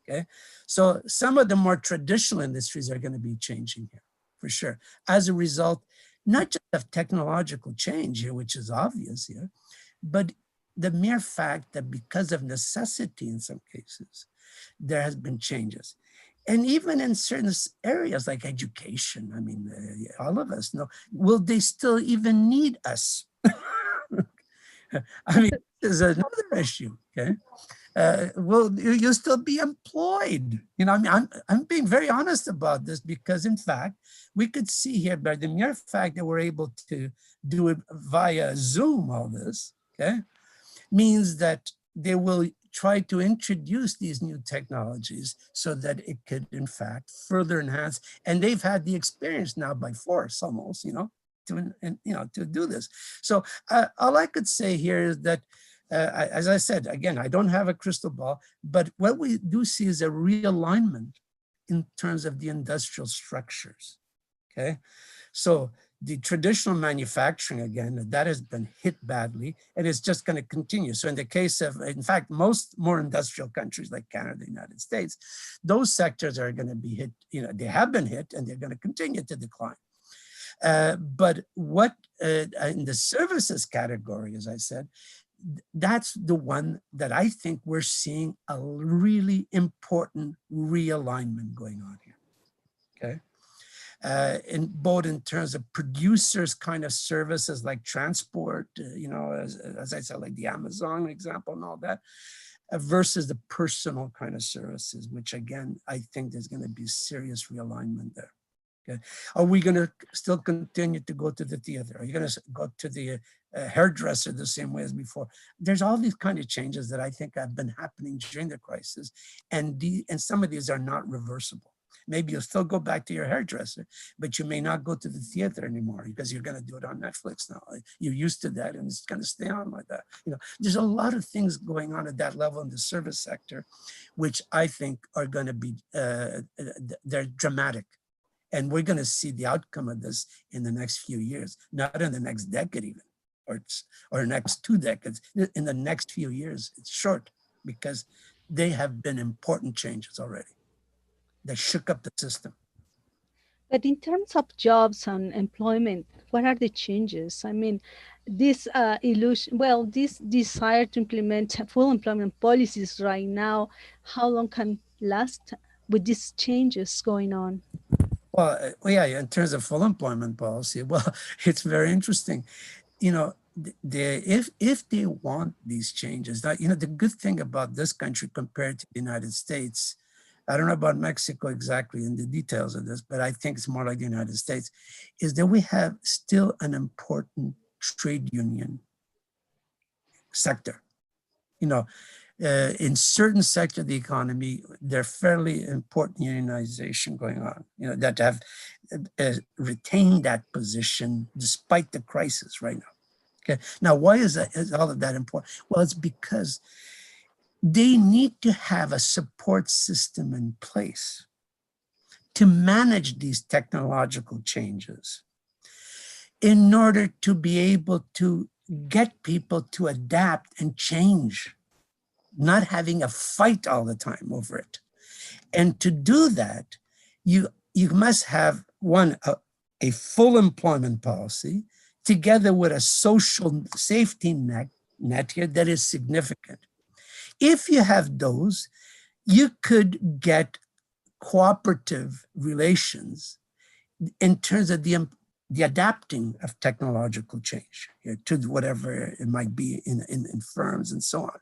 okay? So some of the more traditional industries are going to be changing here, for sure. As a result, not just of technological change here, which is obvious here, but the mere fact that because of necessity in some cases, there has been changes. And even in certain areas like education, I mean, all of us know, will they still even need us? I mean, there's another issue, okay? Will you still be employed? You know, I mean, I'm being very honest about this because, in fact, we could see here by the mere fact that we're able to do it via Zoom, all this, okay, means that they will try to introduce these new technologies so that it could, in fact, further enhance. And they've had the experience now by force almost, you know, to do this. So all I could say here is that, as I said, again, I don't have a crystal ball, but what we do see is a realignment in terms of the industrial structures, okay? So the traditional manufacturing, again, that has been hit badly, and it's just going to continue. So in the case of, in fact, most more industrial countries like Canada, the United States, those sectors are going to be hit, you know, they have been hit and they're going to continue to decline. But what in the services category, as I said, that's the one that I think we're seeing a really important realignment going on here, okay? In both in terms of producers kind of services like transport, you know, as I said, like the Amazon example and all that, versus the personal kind of services, which again, I think there's going to be serious realignment there. Okay. Are we going to still continue to go to the theater? Are you going to go to the hairdresser the same way as before? There's all these kind of changes that I think have been happening during the crisis, and some of these are not reversible. Maybe you'll still go back to your hairdresser, but you may not go to the theater anymore because you're going to do it on Netflix now. You're used to that, and it's going to stay on like that. You know, there's a lot of things going on at that level in the service sector, which I think are going to be they're dramatic. And we're going to see the outcome of this in the next few years, not in the next decade even, or next 2 decades, in the next few years. It's short because they have been important changes already. They shook up the system. But in terms of jobs and employment, what are the changes? I mean, this this desire to implement full employment policies right now, how long can last with these changes going on? Well, yeah, in terms of full employment policy, well, it's very interesting. You know, if they want these changes, that, you know, the good thing about this country compared to the United States, I don't know about Mexico exactly in the details of this, but I think it's more like the United States, is that we have still an important trade union sector. You know, in certain sectors of the economy, there's fairly important unionization going on, you know, that have retained that position despite the crisis right now. Okay. Now, why is all of that important? Well, it's because they need to have a support system in place to manage these technological changes in order to be able to get people to adapt and change, not having a fight all the time over it. And to do that, you must have, one, a full employment policy together with a social safety net here that is significant. If you have those, you could get cooperative relations in terms of the adapting of technological change to whatever it might be in firms and so on.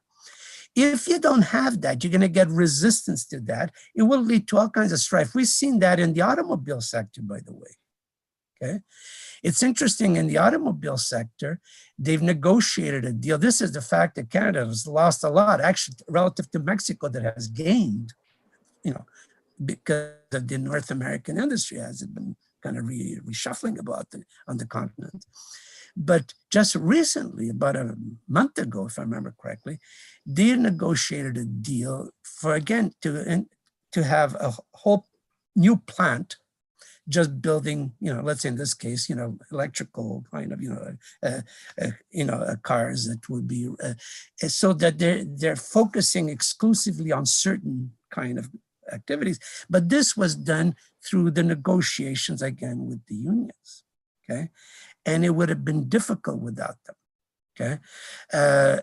If you don't have that, you're going to get resistance to that. It will lead to all kinds of strife. We've seen that in the automobile sector, by the way. Okay, it's interesting, in the automobile sector, they've negotiated a deal. This is the fact that Canada has lost a lot, actually, relative to Mexico, that has gained, because of the North American industry has been kind of reshuffling on the continent. But just recently, about a month ago, if I remember correctly, they negotiated a deal for, again, to have a whole new plant, just building, let's say in this case, electrical kind of, cars that would be, so that they're focusing exclusively on certain kind of activities. But this was done through the negotiations, again, with the unions, okay? And it would have been difficult without them, okay?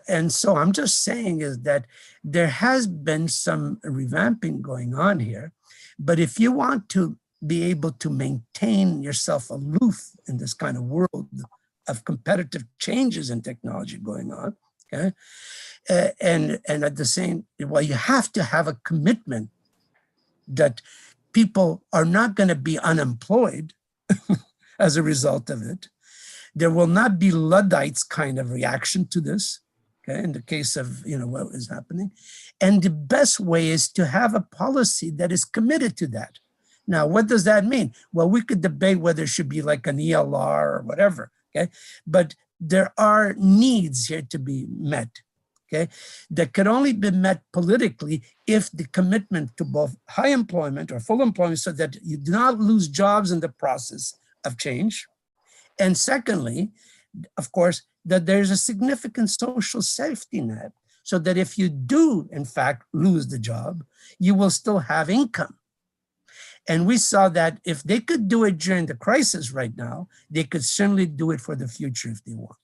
And so I'm just saying is that there has been some revamping going on here, but if you want to be able to maintain yourself aloof in this kind of world of competitive changes in technology going on, okay? And at the same, well, you have to have a commitment that people are not going to be unemployed as a result of it. There will not be Luddites kind of reaction to this, okay, in the case of what is happening. And the best way is to have a policy that is committed to that. Now, what does that mean? Well, we could debate whether it should be like an ELR or whatever, okay? But there are needs here to be met, okay? That could only be met politically if the commitment to both high employment or full employment, so that you do not lose jobs in the process of change. And secondly, of course, that there's a significant social safety net, so that if you do, in fact, lose the job, you will still have income. And we saw that if they could do it during the crisis right now, they could certainly do it for the future if they want.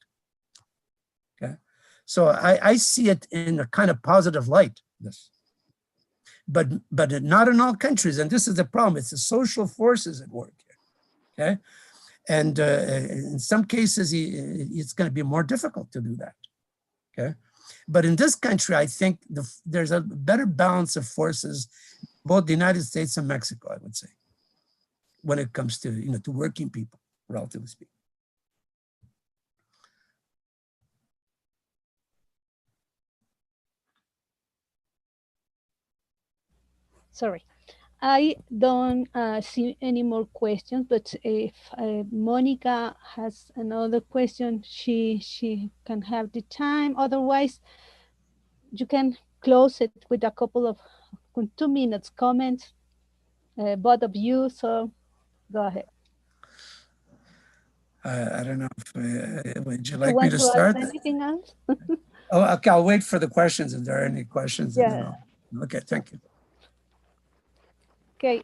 Okay, so I see it in a kind of positive light, this. But not in all countries, and this is the problem. It's the social forces at work here, okay? And in some cases, it's going to be more difficult to do that, okay? But in this country, I think there's a better balance of forces, both the United States and Mexico, I would say, when it comes to, to working people, relatively speaking. Sorry, I don't see any more questions, but if Monica has another question, she can have the time. Otherwise, you can close it with a couple of 2 minutes comments, both of you, so go ahead. I don't know if, would you like me to start? Anything else? Oh, okay, I'll wait for the questions if there are any questions. Yeah. Okay, thank you. Okay,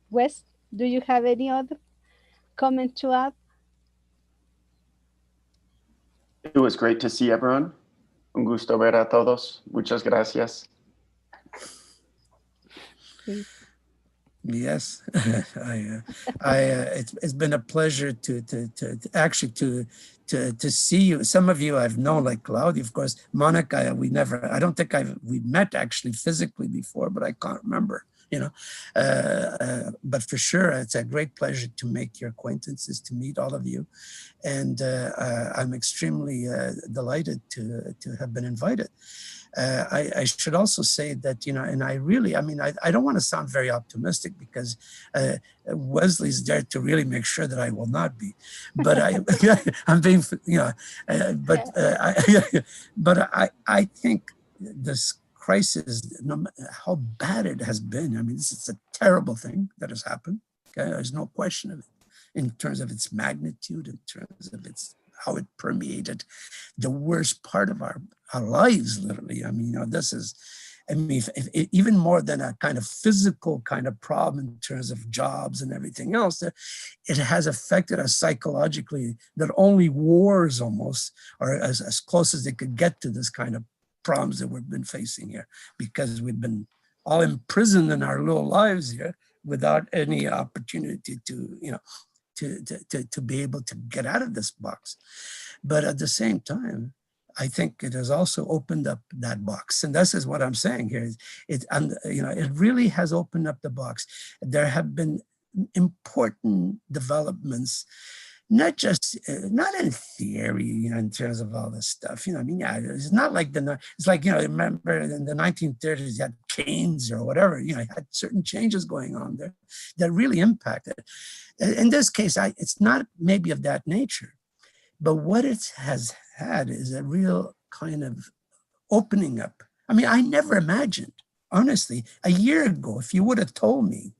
Wes, do you have any other comment to add? It was great to see everyone. Un gusto ver a todos. Muchas gracias. Okay. Yes, it's been a pleasure to see you. Some of you I've known, like Claudia, of course. Monica, I don't think we met actually physically before, but I can't remember, but for sure, it's a great pleasure to make your acquaintances, to meet all of you. And I'm extremely delighted to have been invited. I should also say that, and I don't want to sound very optimistic, because Wesley's there to really make sure that I will not be, but I'm being, but I think this crisis, no matter how bad it has been, this is a terrible thing that has happened. Okay, there's no question of it, in terms of its magnitude, in terms of how it permeated the worst part of our lives, literally. This is, I mean, even more than a kind of physical kind of problem in terms of jobs and everything else, it has affected us psychologically, that only wars almost are as close as they could get to this kind of problems that we've been facing here, because we've been all imprisoned in our little lives here without any opportunity to, you know, to be able to get out of this box. But at the same time, I think it has also opened up that box. And this is what I'm saying here. It really has opened up the box. There have been important developments, not just, not in theory, you know, in terms of all this stuff, you know, I mean, yeah, it's not like it's like, you know, remember in the 1930s, you had Keynes or whatever, you know, had certain changes going on there that really impacted. In this case, it's not maybe of that nature, but what it has had is a real kind of opening up. I mean, I never imagined, honestly, a year ago, if you would have told me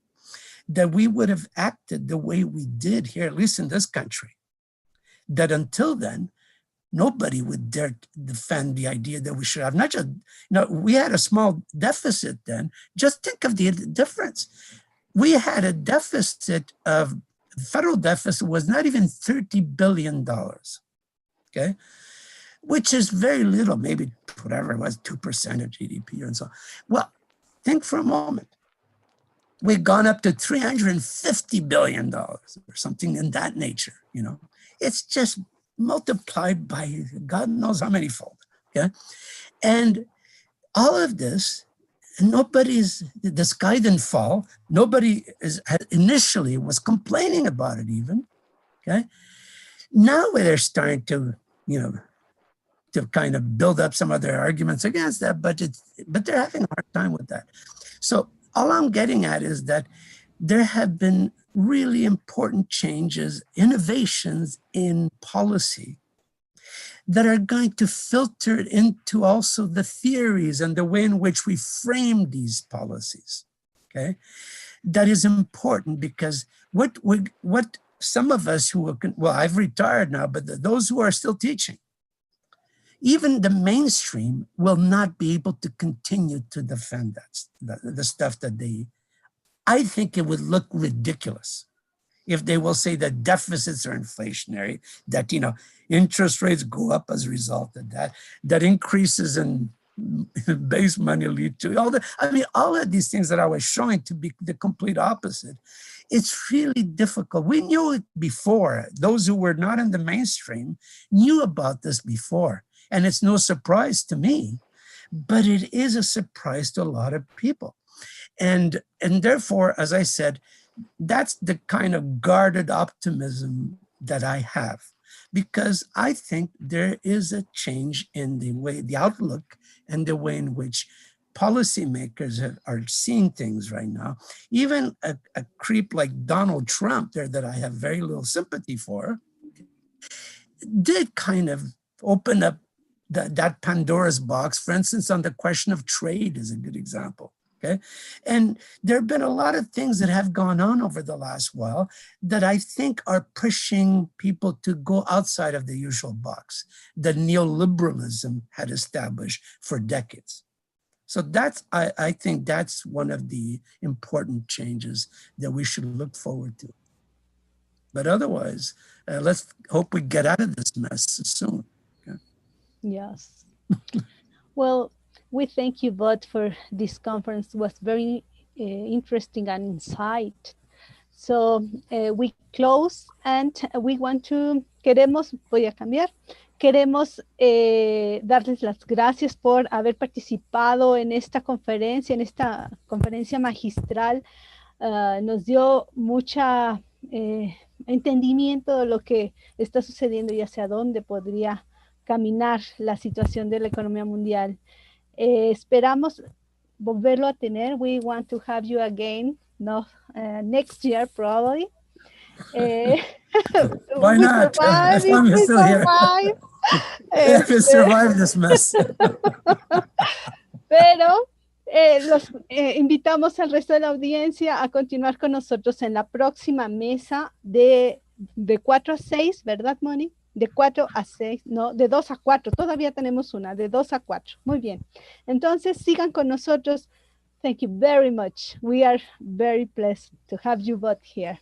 that we would have acted the way we did here, at least in this country, that until then, nobody would dare defend the idea that we should have not just, you know, we had a small deficit then. Just think of the difference. We had a deficit of, federal deficit was not even $30 billion, okay? Which is very little, maybe whatever it was, 2% of GDP and so on. Well, think for a moment. We've gone up to $350 billion or something in that nature, you know. It's just multiplied by God knows how many fold, okay? And all of this, the sky didn't fall. Nobody initially was complaining about it even, okay? Now they're starting to, you know, to kind of build up some other arguments against that, but they're having a hard time with that. So all I'm getting at is that there have been really important changes, innovations in policy that are going to filter into also the theories and the way in which we frame these policies, okay? That is important because what some of us who, well, I've retired now, but those who are still teaching, even the mainstream will not be able to continue to defend that, the stuff that they, I think it would look ridiculous if they will say that deficits are inflationary, that, you know, interest rates go up as a result of that, that increases in base money lead to all of these things that I was showing to be the complete opposite. It's really difficult. We knew it before. Those who were not in the mainstream knew about this before. And it's no surprise to me, but it is a surprise to a lot of people. And therefore, as I said, that's the kind of guarded optimism that I have, because I think there is a change in the way, the outlook and the way in which policymakers are seeing things right now. Even a creep like Donald Trump there, that I have very little sympathy for, did kind of open up that Pandora's box. For instance, on the question of trade is a good example. Okay. And there have been a lot of things that have gone on over the last while that I think are pushing people to go outside of the usual box that neoliberalism had established for decades. So that's, I think that's one of the important changes that we should look forward to. But otherwise, let's hope we get out of this mess soon. Okay? Yes. Well, we thank you both for this conference. It was very interesting and insight. So we close and we want to, queremos darles las gracias por haber participado en esta conferencia magistral. Nos dio mucha entendimiento de lo que está sucediendo y hacia dónde podría caminar la situación de la economía mundial. Esperamos volverlo a tener. We want to have you again next year, probably. Why not? As long as still here. If we survive this mess. Pero los invitamos al resto de la audiencia a continuar con nosotros en la próxima mesa de 4 a 6, ¿verdad, Moni? De 4 a 6, no, de 2 a 4, todavía tenemos una, de 2 a 4. Muy bien. Entonces, sigan con nosotros. Thank you very much. We are very pleased to have you both here.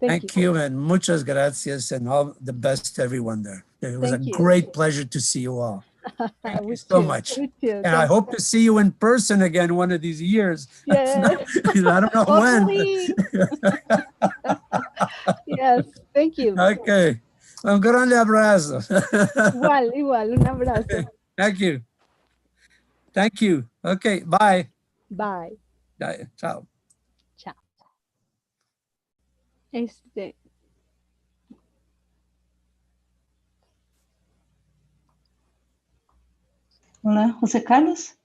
Thank you, and muchas gracias, and all the best to everyone there. It was a great pleasure to see you all. Thank you so much. And I hope to see you in person again one of these years. Yes. I don't know when. Yes, thank you. Okay. Un grande abrazo. Igual, un abrazo. Thank you. Thank you. Okay, bye. Bye. Chao. Chao. Hola, José Carlos.